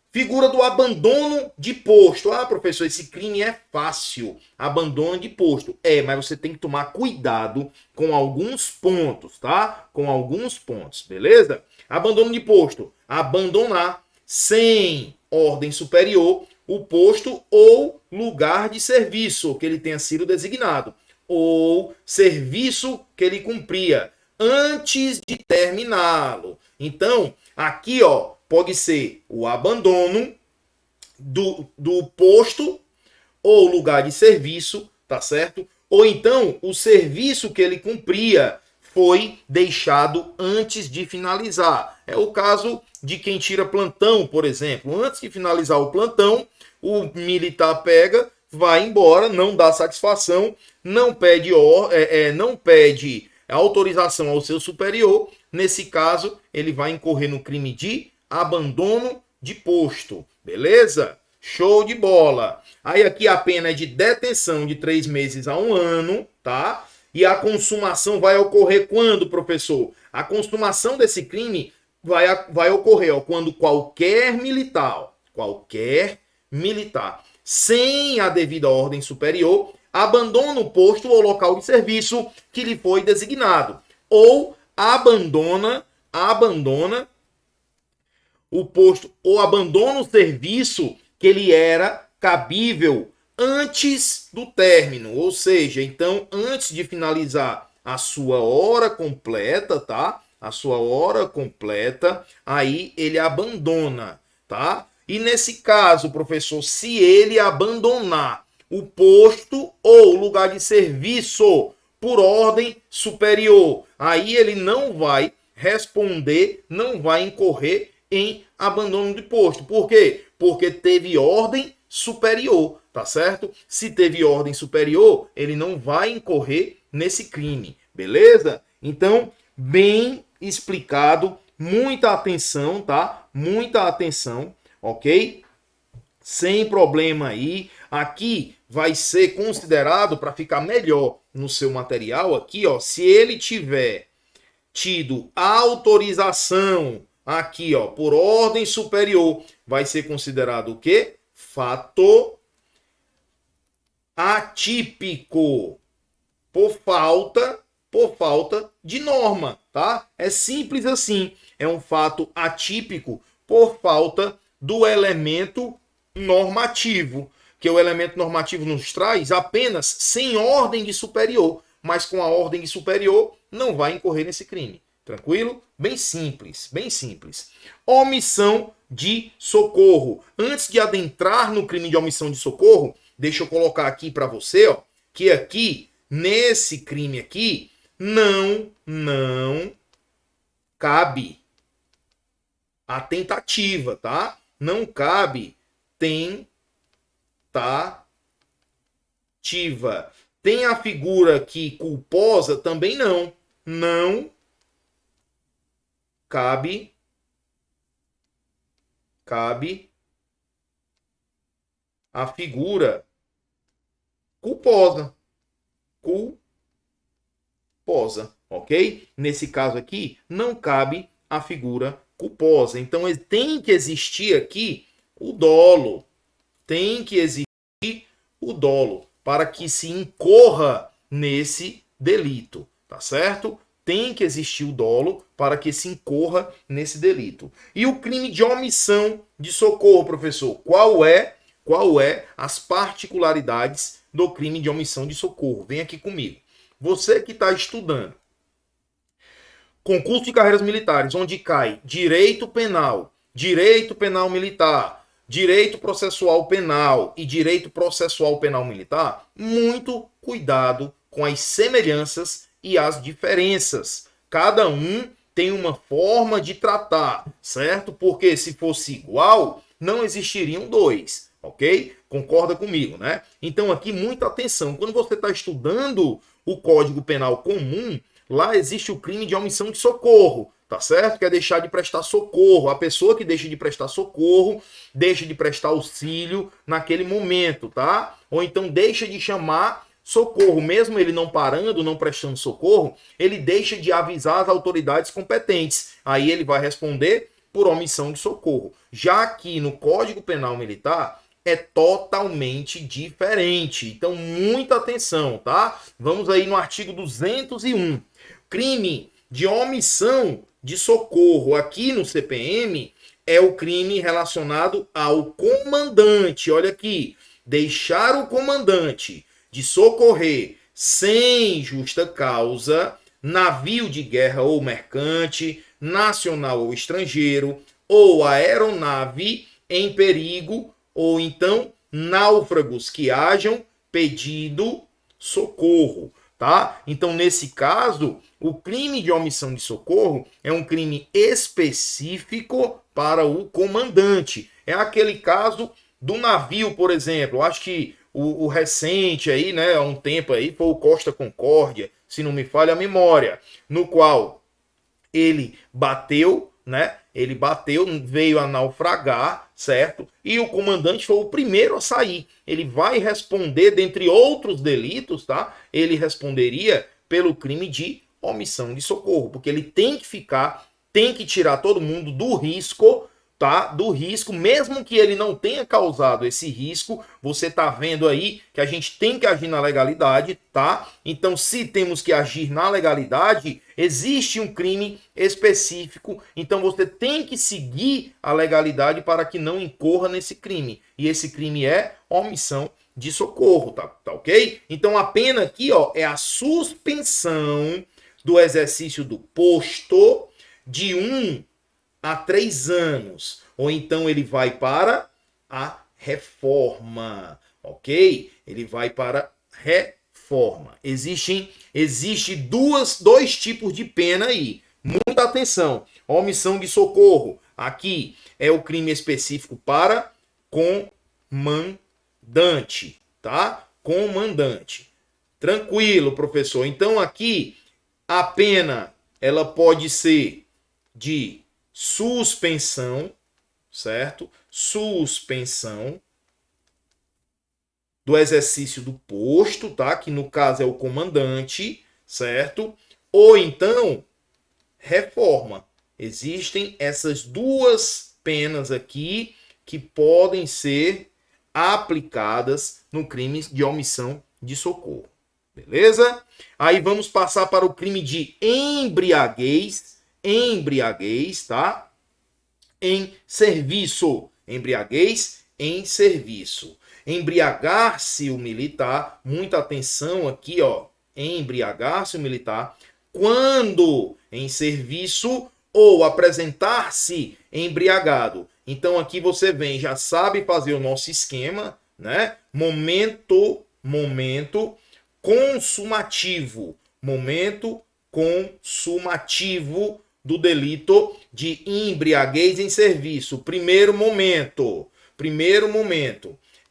Speaker 3: Figura do abandono de posto. Ah, professor, esse crime é fácil. Abandono de posto. Mas você tem que tomar cuidado com alguns pontos, tá? Com alguns pontos, beleza? Abandono de posto. Abandonar sem ordem superior o posto ou lugar de serviço que ele tenha sido designado. Ou serviço que ele cumpria antes de terminá-lo. Então, aqui, ó, pode ser o abandono do posto ou lugar de serviço, tá certo? Ou então o serviço que ele cumpria foi deixado antes de finalizar. É o caso de quem tira plantão, por exemplo. Antes de finalizar o plantão, o militar pega, vai embora, não dá satisfação, não pede autorização ao seu superior. Nesse caso, ele vai incorrer no crime de abandono de posto, beleza? Show de bola. Aí aqui a pena é de detenção de 3 meses a 1 ano, tá? E a consumação vai ocorrer quando, professor? A consumação desse crime vai ocorrer, ó, quando qualquer militar, sem a devida ordem superior, abandona o posto ou local de serviço que lhe foi designado, ou abandona o posto ou abandona o serviço que lhe era cabível antes do término, ou seja, então antes de finalizar a sua hora completa, tá? A sua hora completa, aí ele abandona, tá? E nesse caso, professor, se ele abandonar o posto ou lugar de serviço por ordem superior, aí ele não vai responder, não vai incorrer em abandono de posto. Por quê? Porque teve ordem superior, tá certo? Se teve ordem superior, ele não vai incorrer nesse crime, beleza? Então, bem explicado, muita atenção, tá? Muita atenção, ok? Sem problema aí. Aqui vai ser considerado, para ficar melhor no seu material aqui, ó, se ele tiver tido autorização aqui, ó, por ordem superior, vai ser considerado o quê? Fato atípico, por falta de norma, tá? É simples assim. É um fato atípico por falta do elemento normativo, que o elemento normativo nos traz apenas sem ordem de superior, mas com a ordem de superior não vai incorrer nesse crime. Tranquilo? Bem simples, bem simples. Omissão de socorro. Antes de adentrar no crime de omissão de socorro, deixa eu colocar aqui para você, ó, que aqui, nesse crime aqui, não cabe a tentativa, tá? Não cabe tentativa. Tem a figura aqui culposa? Também não. Não cabe a figura culposa. Ok? Nesse caso aqui, não cabe a figura culposa. Então, tem que existir aqui o dolo. Tem que existir o dolo para que se incorra nesse delito, tá certo? Tem que existir o dolo para que se incorra nesse delito. E o crime de omissão de socorro, professor? Qual é as particularidades do crime de omissão de socorro? Vem aqui comigo. Você que está estudando. concurso de carreiras militares, onde cai direito penal militar, direito processual penal e direito processual penal militar, muito cuidado com as semelhanças e as diferenças. Cada um tem uma forma de tratar, certo? Porque se fosse igual, não existiriam dois, ok? Concorda comigo, né? Então aqui muita atenção. Quando você está estudando o Código Penal comum, lá existe o crime de omissão de socorro, tá certo? Que é deixar de prestar socorro. A pessoa que deixa de prestar socorro, deixa de prestar auxílio naquele momento, tá? Ou então deixa de chamar socorro, mesmo ele não parando, não prestando socorro, ele deixa de avisar as autoridades competentes. Aí ele vai responder por omissão de socorro. Já aqui no Código Penal Militar é totalmente diferente. Então, muita atenção, tá? Vamos aí no artigo 201. Crime de omissão de socorro aqui no CPM é o crime relacionado ao comandante. Olha aqui, deixar o comandante de socorrer sem justa causa navio de guerra ou mercante, nacional ou estrangeiro, ou aeronave em perigo, ou então náufragos que hajam pedido socorro, tá? Então, nesse caso, o crime de omissão de socorro é um crime específico para o comandante. É aquele caso do navio, por exemplo. Eu acho que o recente aí, né, há um tempo aí, foi o Costa Concórdia, se não me falha a memória, no qual ele bateu, né? Ele bateu, veio a naufragar, certo? E o comandante foi o primeiro a sair. Ele vai responder, dentre outros delitos, tá? Ele responderia pelo crime de omissão de socorro, porque ele tem que ficar, tem que tirar todo mundo do risco, tá? Do risco, mesmo que ele não tenha causado esse risco. Você tá vendo aí que a gente tem que agir na legalidade, tá? Então, se temos que agir na legalidade, existe um crime específico, então você tem que seguir a legalidade para que não incorra nesse crime. E esse crime é omissão de socorro, tá ok? Então, a pena aqui, ó, é a suspensão do exercício do posto de 1 a 3 anos, ou então ele vai para a reforma, ok? Ele vai para reforma. Existe dois tipos de pena aí. Muita atenção. Omissão de socorro. Aqui é o crime específico para comandante, tá? Comandante. Tranquilo, professor. Então aqui a pena ela pode ser de suspensão, certo? Suspensão do exercício do posto, tá? Que no caso é o comandante, certo? Ou então, reforma. Existem essas duas penas aqui que podem ser aplicadas no crime de omissão de socorro. Beleza? Aí vamos passar para o crime de embriaguez, tá? Em serviço. Embriaguez em serviço. Embriagar-se o militar, muita atenção aqui, ó. Embriagar-se o militar quando em serviço ou apresentar-se embriagado. Então aqui você vem, já sabe fazer o nosso esquema, né? Momento consumativo. Momento consumativo do delito de embriaguez em serviço. Primeiro momento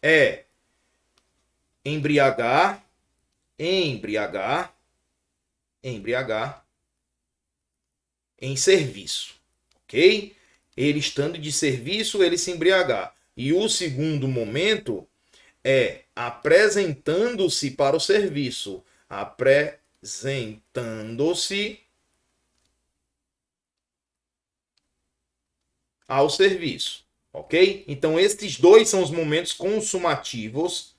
Speaker 3: é embriagar em serviço, ok? Ele estando de serviço, ele se embriagar. E o segundo momento é apresentando-se para o serviço. Apresentando-se ao serviço, ok? Então, estes dois são os momentos consumativos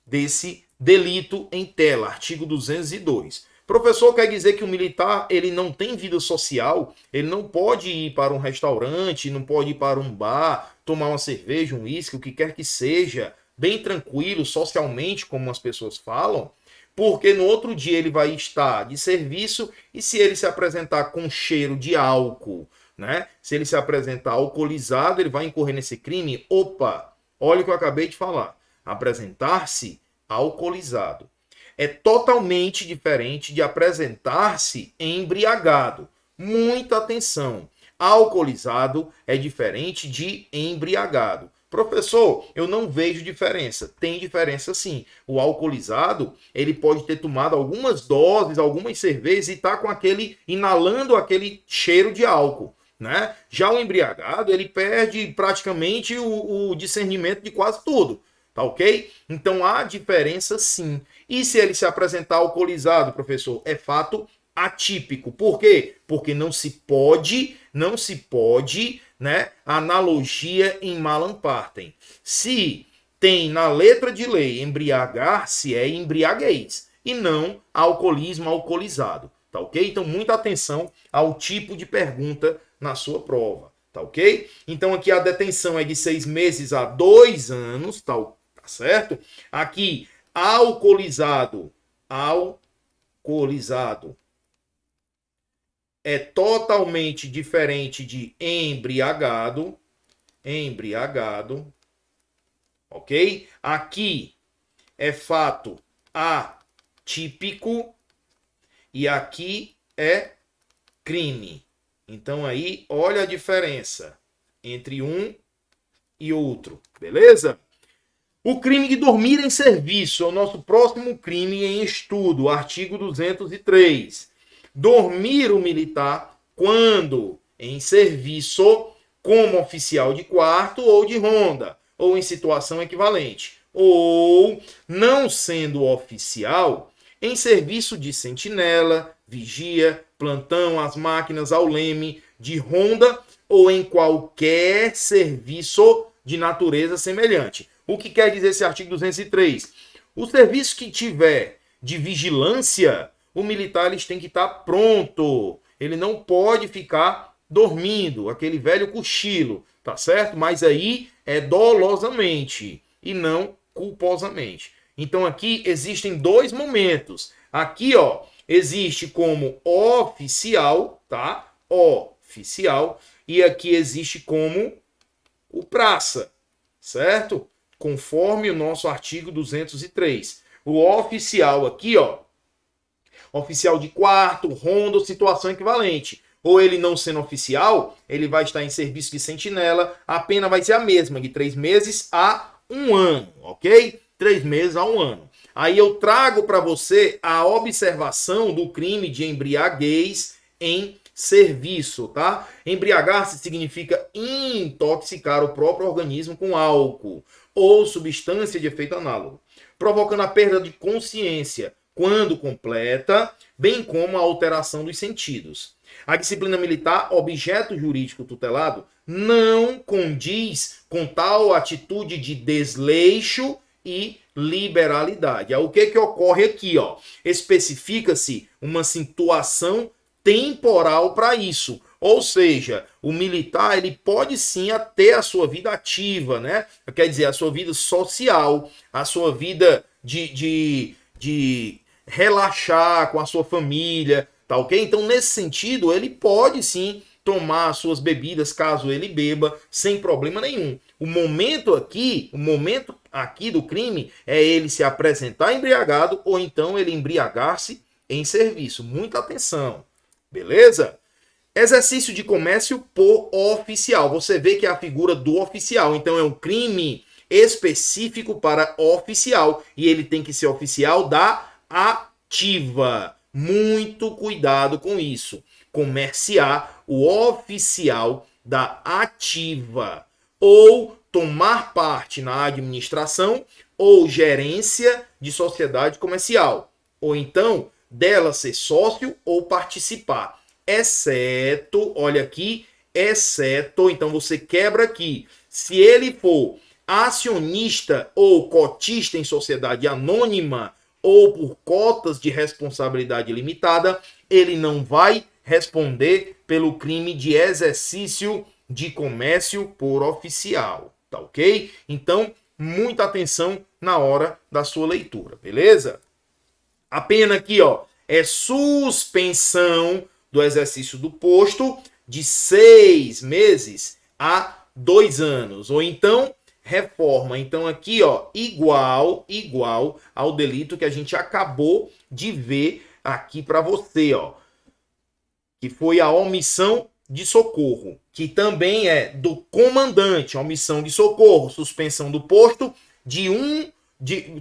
Speaker 3: desse delito em tela, artigo 202. Professor, quer dizer que o militar ele não tem vida social, ele não pode ir para um restaurante, não pode ir para um bar, tomar uma cerveja, um uísque, o que quer que seja, bem tranquilo, socialmente, como as pessoas falam? porque no outro dia ele vai estar de serviço e se ele se apresentar com cheiro de álcool, né? Se ele se apresentar alcoolizado, ele vai incorrer nesse crime. Opa, olha o que eu acabei de falar. Apresentar-se alcoolizado é totalmente diferente de apresentar-se embriagado. Muita atenção. Alcoolizado é diferente de embriagado. Professor, eu não vejo diferença. Tem diferença sim. O alcoolizado, ele pode ter tomado algumas doses, algumas cervejas e tá com inalando aquele cheiro de álcool, né? Já o embriagado, ele perde praticamente o discernimento de quase tudo. Tá ok? Então há diferença sim. E se ele se apresentar alcoolizado, professor, é fato atípico. Por quê? Porque não se pode, né, analogia em malam partem. Se tem na letra de lei embriagar-se, é embriaguez, e não alcoolismo alcoolizado. Tá ok? Então muita atenção ao tipo de pergunta na sua prova. Tá ok? Então aqui a detenção é de 6 meses a 2 anos, tá certo? Aqui, alcoolizado é totalmente diferente de embriagado, ok? Aqui é fato atípico e aqui é crime. Então aí, olha a diferença entre um e outro, beleza? O crime de dormir em serviço é o nosso próximo crime em estudo, artigo 203. Dormir o militar quando em serviço como oficial de quarto ou de ronda, ou em situação equivalente, ou não sendo oficial, em serviço de sentinela, vigia, plantão, às máquinas, ao leme, de ronda ou em qualquer serviço de natureza semelhante. O que quer dizer esse artigo 203? O serviço que tiver de vigilância, o militar tem que estar pronto. Ele não pode ficar dormindo, aquele velho cochilo, tá certo? Mas aí é dolosamente e não culposamente. Então aqui existem 2 momentos. Aqui, ó, existe como oficial, tá? Oficial. E aqui existe como o praça, certo? Conforme o nosso artigo 203. O oficial aqui, ó, oficial de quarto, ronda, situação equivalente. Ou ele não sendo oficial, ele vai estar em serviço de sentinela, a pena vai ser a mesma, de 3 meses a 1 ano, ok? 3 meses a 1 ano. Aí eu trago para você a observação do crime de embriaguez em serviço, tá? Embriagar-se significa intoxicar o próprio organismo com álcool ou substância de efeito análogo, provocando a perda de consciência quando completa, bem como a alteração dos sentidos. A disciplina militar, objeto jurídico tutelado, não condiz com tal atitude de desleixo e liberalidade. O que ocorre aqui, ó? Especifica-se uma situação temporal para isso. Ou seja, o militar ele pode sim ter a sua vida ativa, né? Quer dizer, a sua vida social, a sua vida de relaxar com a sua família, tá ok? Então, nesse sentido, ele pode sim tomar as suas bebidas, caso ele beba, sem problema nenhum. O momento aqui do crime é ele se apresentar embriagado ou então ele embriagar-se em serviço. Muita atenção, beleza? Exercício de comércio por oficial. Você vê que é a figura do oficial. Então é um crime específico para oficial. E ele tem que ser oficial da ativa. Muito cuidado com isso. Comerciar o oficial da ativa. Ou tomar parte na administração ou gerência de sociedade comercial. Ou então dela ser sócio ou participar. Exceto, olha aqui, exceto, então você quebra aqui. Se ele for acionista ou cotista em sociedade anônima ou por cotas de responsabilidade limitada, ele não vai responder pelo crime de exercício de comércio por oficial, tá ok? Então, muita atenção na hora da sua leitura, beleza? A pena aqui, ó, é suspensão do exercício do posto de 6 meses a 2 anos. Ou então, reforma. Então, aqui, ó, igual ao delito que a gente acabou de ver aqui para você, ó. Que foi a omissão de socorro, que também é do comandante, omissão de socorro, suspensão do posto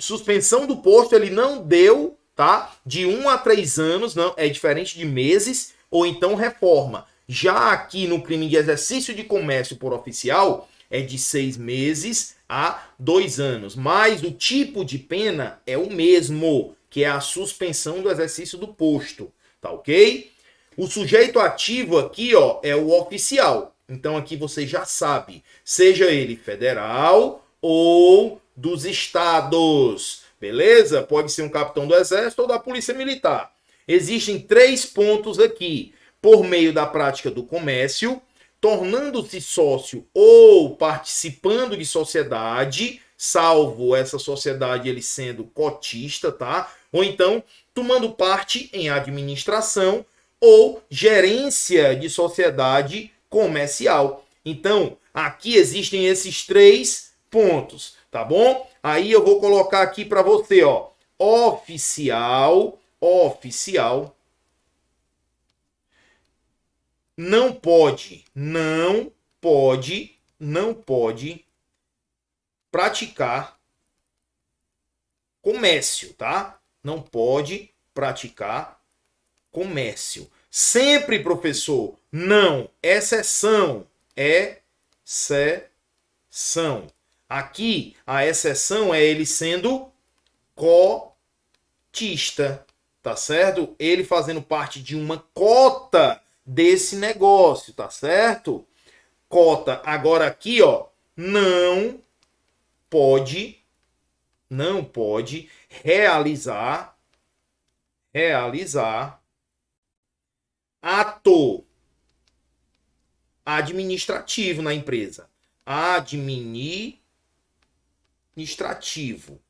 Speaker 3: suspensão do posto ele não deu, tá? De 1 a 3 anos, não, é diferente de meses, ou então reforma. Já aqui no crime de exercício de comércio por oficial, é de 6 meses a 2 anos. Mas o tipo de pena é o mesmo, que é a suspensão do exercício do posto, tá ok? O sujeito ativo aqui, ó, é o oficial. Então aqui você já sabe, seja ele federal ou dos estados, beleza? Pode ser um capitão do exército ou da polícia militar. Existem 3 pontos aqui. Por meio da prática do comércio, tornando-se sócio ou participando de sociedade, salvo essa sociedade ele sendo cotista, tá? Ou então tomando parte em administração ou gerência de sociedade comercial. Então, aqui existem esses 3 pontos, tá bom? Aí eu vou colocar aqui para você, ó, oficial não pode praticar comércio, tá? Não pode praticar comércio. Sempre, professor, não. Exceção. Aqui, a exceção é ele sendo cotista, tá certo? Ele fazendo parte de uma cota desse negócio, tá certo? Cota. Agora aqui, ó, não pode realizar ato administrativo na empresa. Administrativo.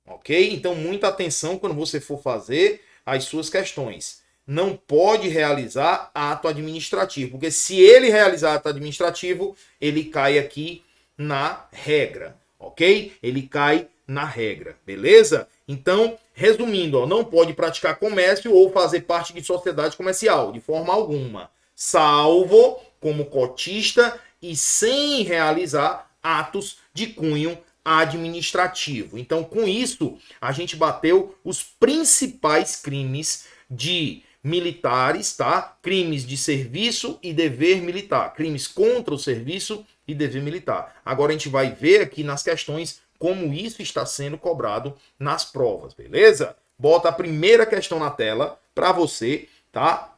Speaker 3: Ok? Então, muita atenção quando você for fazer as suas questões. Não pode realizar ato administrativo, porque se ele realizar ato administrativo, ele cai aqui na regra, ok? Ele cai na regra, beleza? Então, resumindo, ó, não pode praticar comércio ou fazer parte de sociedade comercial, de forma alguma, salvo como cotista e sem realizar atos de cunho administrativo. Então, com isso, a gente bateu os principais crimes de militares, tá? Crimes de serviço e dever militar, crimes contra o serviço e dever militar. Agora a gente vai ver aqui nas questões como isso está sendo cobrado nas provas, beleza? Bota a primeira questão na tela para você, tá?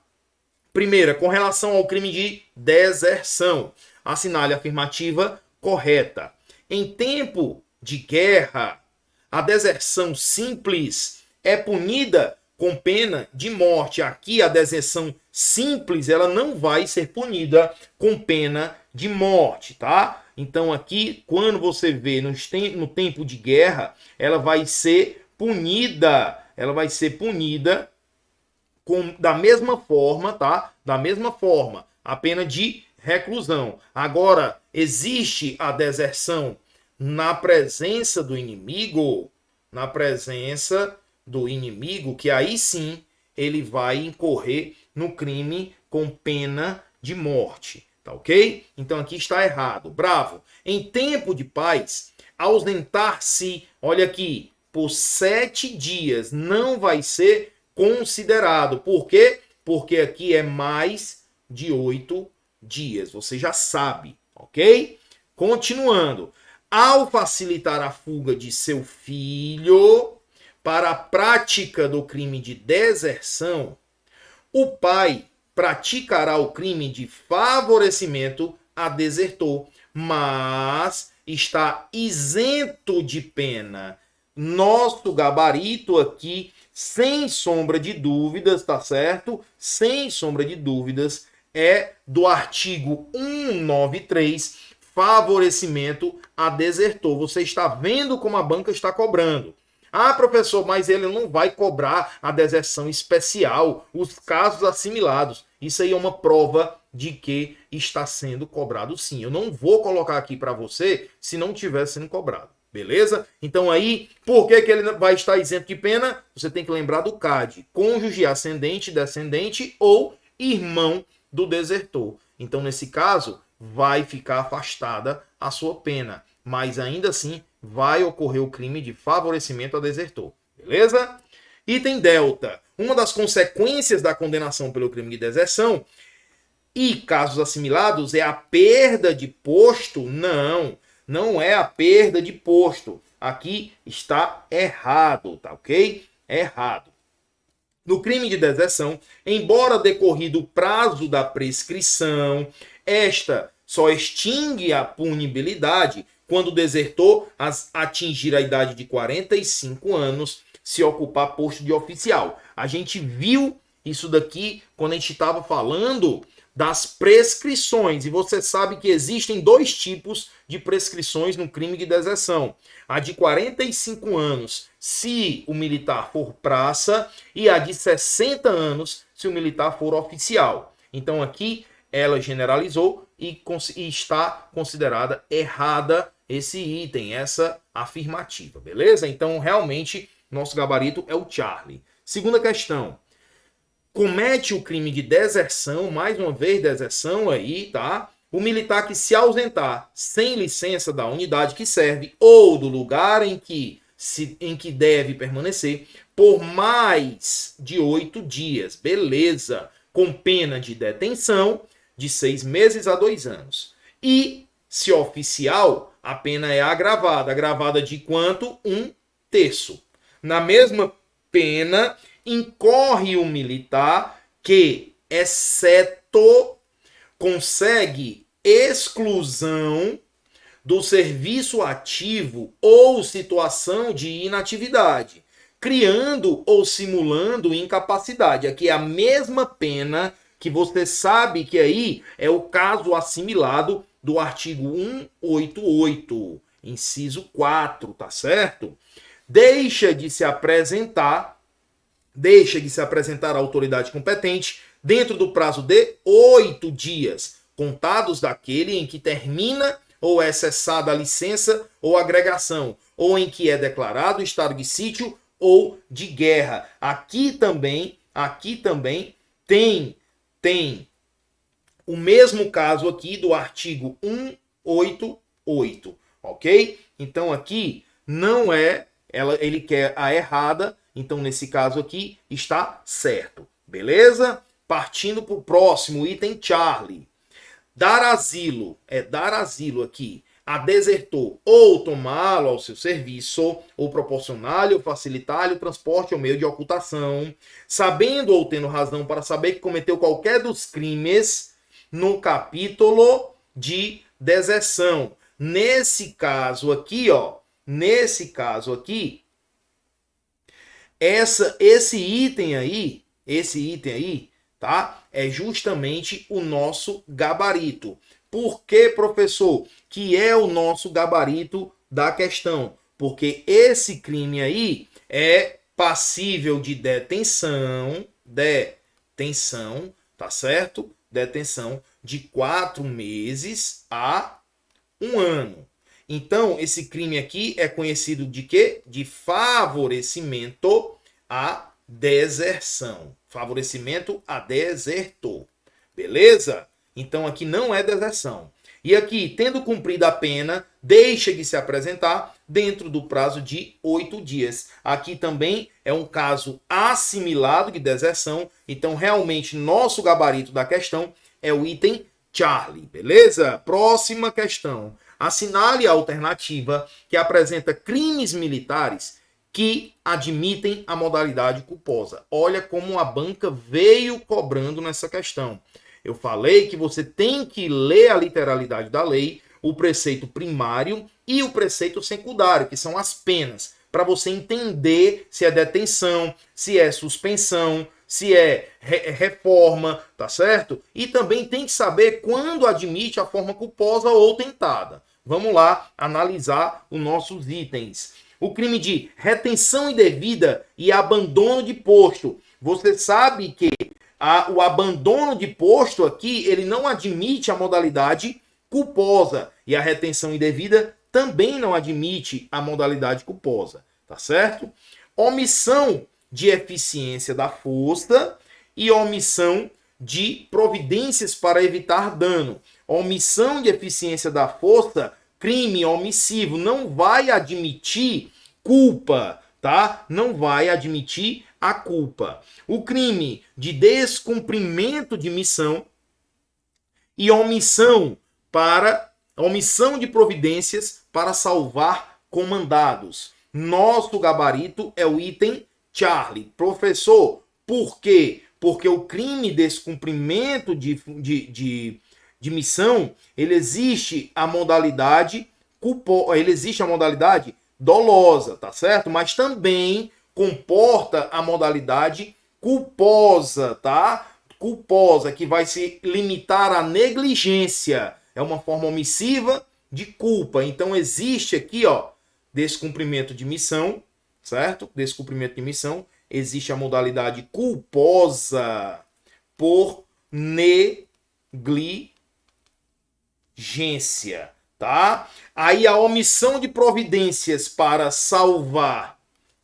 Speaker 3: Primeira, com relação ao crime de deserção. Assinale a afirmativa correta. Em tempo de guerra, a deserção simples é punida com pena de morte. Aqui a deserção simples, ela não vai ser punida com pena de morte, tá? Então aqui, quando você vê no tempo de guerra, ela vai ser punida da mesma forma, tá? Da mesma forma, a pena de reclusão. Agora, existe a deserção na presença do inimigo, que aí sim ele vai incorrer no crime com pena de morte, tá ok? Então aqui está errado. Bravo. Em tempo de paz, ausentar-se, olha aqui, por 7 dias não vai ser considerado. Por quê? Porque aqui é mais de 8 dias. Você já sabe, ok? Continuando. Ao facilitar a fuga de seu filho para a prática do crime de deserção, o pai praticará o crime de favorecimento a desertor, mas está isento de pena. Nosso gabarito aqui, sem sombra de dúvidas, tá certo? Sem sombra de dúvidas, é do artigo 193, favorecimento a desertor. Você está vendo como a banca está cobrando. Ah, professor, mas ele não vai cobrar a deserção especial, os casos assimilados. Isso aí é uma prova de que está sendo cobrado sim. Eu não vou colocar aqui para você se não estiver sendo cobrado. Beleza? Então aí, por que ele vai estar isento de pena? Você tem que lembrar do CAD. Cônjuge, ascendente, descendente ou irmão do desertor. Então, nesse caso, vai ficar afastada a sua pena. Mas ainda assim, vai ocorrer o crime de favorecimento a desertor. Beleza? Item delta. Uma das consequências da condenação pelo crime de deserção e casos assimilados é a perda de posto? Não, não é a perda de posto. Aqui está errado, tá ok? Errado. No crime de deserção, embora decorrido o prazo da prescrição, esta só extingue a punibilidade quando o desertor atingir a idade de 45 anos, se ocupar posto de oficial. A gente viu isso daqui quando a gente estava falando das prescrições. E você sabe que existem dois tipos de prescrições no crime de deserção. A de 45 anos, se o militar for praça, e a de 60 anos, se o militar for oficial. Então aqui ela generalizou e está considerada errada esse item, essa afirmativa, beleza? Então realmente nosso gabarito é o Charlie. Segunda questão. Comete o crime de deserção, mais uma vez deserção aí, tá? O militar que se ausentar sem licença da unidade que serve ou do lugar em que deve permanecer por mais de 8 dias, beleza, com pena de detenção de 6 meses a 2 anos. E, se oficial, a pena é agravada. Agravada de quanto? 1/3. Na mesma pena, incorre o militar que, exceto, consegue exclusão do serviço ativo ou situação de inatividade, criando ou simulando incapacidade. Aqui é a mesma pena que você sabe que aí é o caso assimilado do artigo 188, inciso 4, tá certo? Deixa de se apresentar à autoridade competente dentro do prazo de 8 dias, contados daquele em que termina ou é cessada a licença ou agregação, ou em que é declarado estado de sítio ou de guerra. Aqui também tem o mesmo caso aqui do artigo 188, ok? Então aqui não é, ele quer a errada, então nesse caso aqui está certo, beleza? Partindo para o próximo item, Charlie. Dar asilo aqui a desertor ou tomá-lo ao seu serviço, ou proporcionar-lhe ou facilitar-lhe o transporte ou meio de ocultação, sabendo ou tendo razão para saber que cometeu qualquer dos crimes no capítulo de deserção. Nesse caso aqui, esse item aí, tá? É justamente o nosso gabarito. Por que, professor, que é o nosso gabarito da questão? Porque esse crime aí é passível de detenção, tá certo? Detenção de 4 meses a 1 ano. Então, esse crime aqui é conhecido de quê? De favorecimento à deserção. Favorecimento a desertor. Beleza? Então, aqui não é deserção. E aqui, tendo cumprido a pena, deixa de se apresentar dentro do prazo de 8 dias. Aqui também é um caso assimilado de deserção. Então, realmente, nosso gabarito da questão é o item Charlie. Beleza? Próxima questão. Assinale a alternativa que apresenta crimes militares que admitem a modalidade culposa. Olha como a banca veio cobrando nessa questão. Eu falei que você tem que ler a literalidade da lei, o preceito primário e o preceito secundário, que são as penas, para você entender se é detenção, se é suspensão, se é reforma, tá certo? E também tem que saber quando admite a forma culposa ou tentada. Vamos lá analisar os nossos itens. O crime de retenção indevida e abandono de posto. Você sabe que o abandono de posto aqui, ele não admite a modalidade culposa. E a retenção indevida também não admite a modalidade culposa. Tá certo? Omissão de eficiência da força e omissão de providências para evitar dano. Omissão de eficiência da força, crime omissivo, não vai admitir culpa, tá? Não vai admitir a culpa. O crime de descumprimento de missão e omissão de providências para salvar comandados. Nosso gabarito é o item Charlie. Professor, por quê? Porque o crime de descumprimento de missão, ele existe a modalidade dolosa, tá certo? Mas também comporta a modalidade culposa, tá? Culposa, que vai se limitar à negligência. É uma forma omissiva de culpa. Então existe aqui, ó, descumprimento de missão, certo? Descumprimento de missão. Existe a modalidade culposa por negligência, tá? Aí a omissão de providências para salvar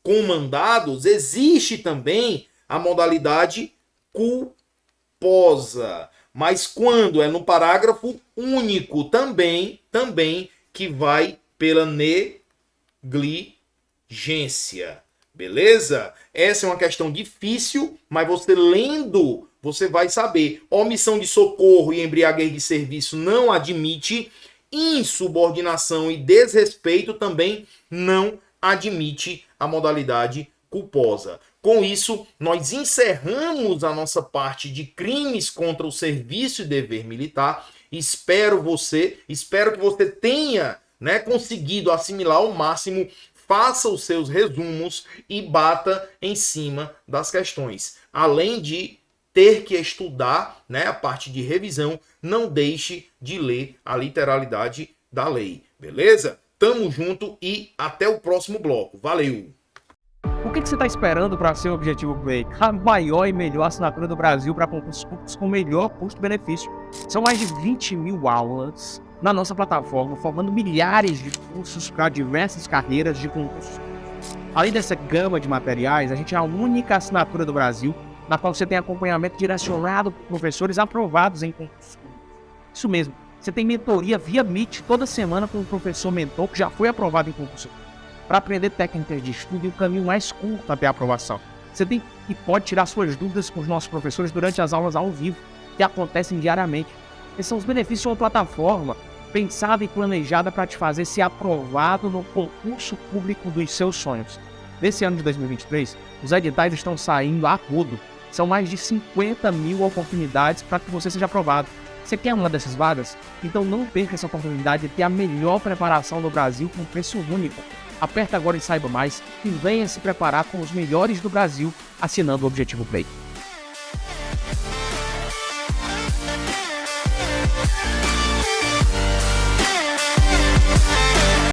Speaker 3: comandados, existe também a modalidade culposa. Mas quando é no parágrafo único também que vai pela negligência. Beleza? Essa é uma questão difícil, mas você lendo, você vai saber. Omissão de socorro e embriaguez de serviço não admite. Insubordinação e desrespeito também não admite a modalidade culposa. Com isso, nós encerramos a nossa parte de crimes contra o serviço e dever militar. Espero que você tenha, conseguido assimilar ao máximo. Faça os seus resumos e bata em cima das questões. Além de ter que estudar, a parte de revisão, não deixe de ler a literalidade da lei. Beleza? Tamo junto e até o próximo bloco. Valeu!
Speaker 1: O que você está esperando para ser o Objetivo Play? A maior e melhor assinatura do Brasil para concursos públicos com melhor custo-benefício. São mais de 20 mil aulas na nossa plataforma, formando milhares de cursos para diversas carreiras de concursos. Além dessa gama de materiais, a gente é a única assinatura do Brasil na qual você tem acompanhamento direcionado por professores aprovados em concursos públicos. Isso mesmo, você tem mentoria via Meet toda semana com um professor mentor que já foi aprovado em concurso público, para aprender técnicas de estudo e o caminho mais curto até a aprovação. Você tem e pode tirar suas dúvidas com os nossos professores durante as aulas ao vivo, que acontecem diariamente. Esses são os benefícios de uma plataforma pensada e planejada para te fazer ser aprovado no concurso público dos seus sonhos. Nesse ano de 2023, os editais estão saindo a rodo. São mais de 50 mil oportunidades para que você seja aprovado. Você quer uma dessas vagas? Então não perca essa oportunidade de ter a melhor preparação do Brasil com preço único. Aperta agora e saiba mais e venha se preparar com os melhores do Brasil assinando o Objetivo Play.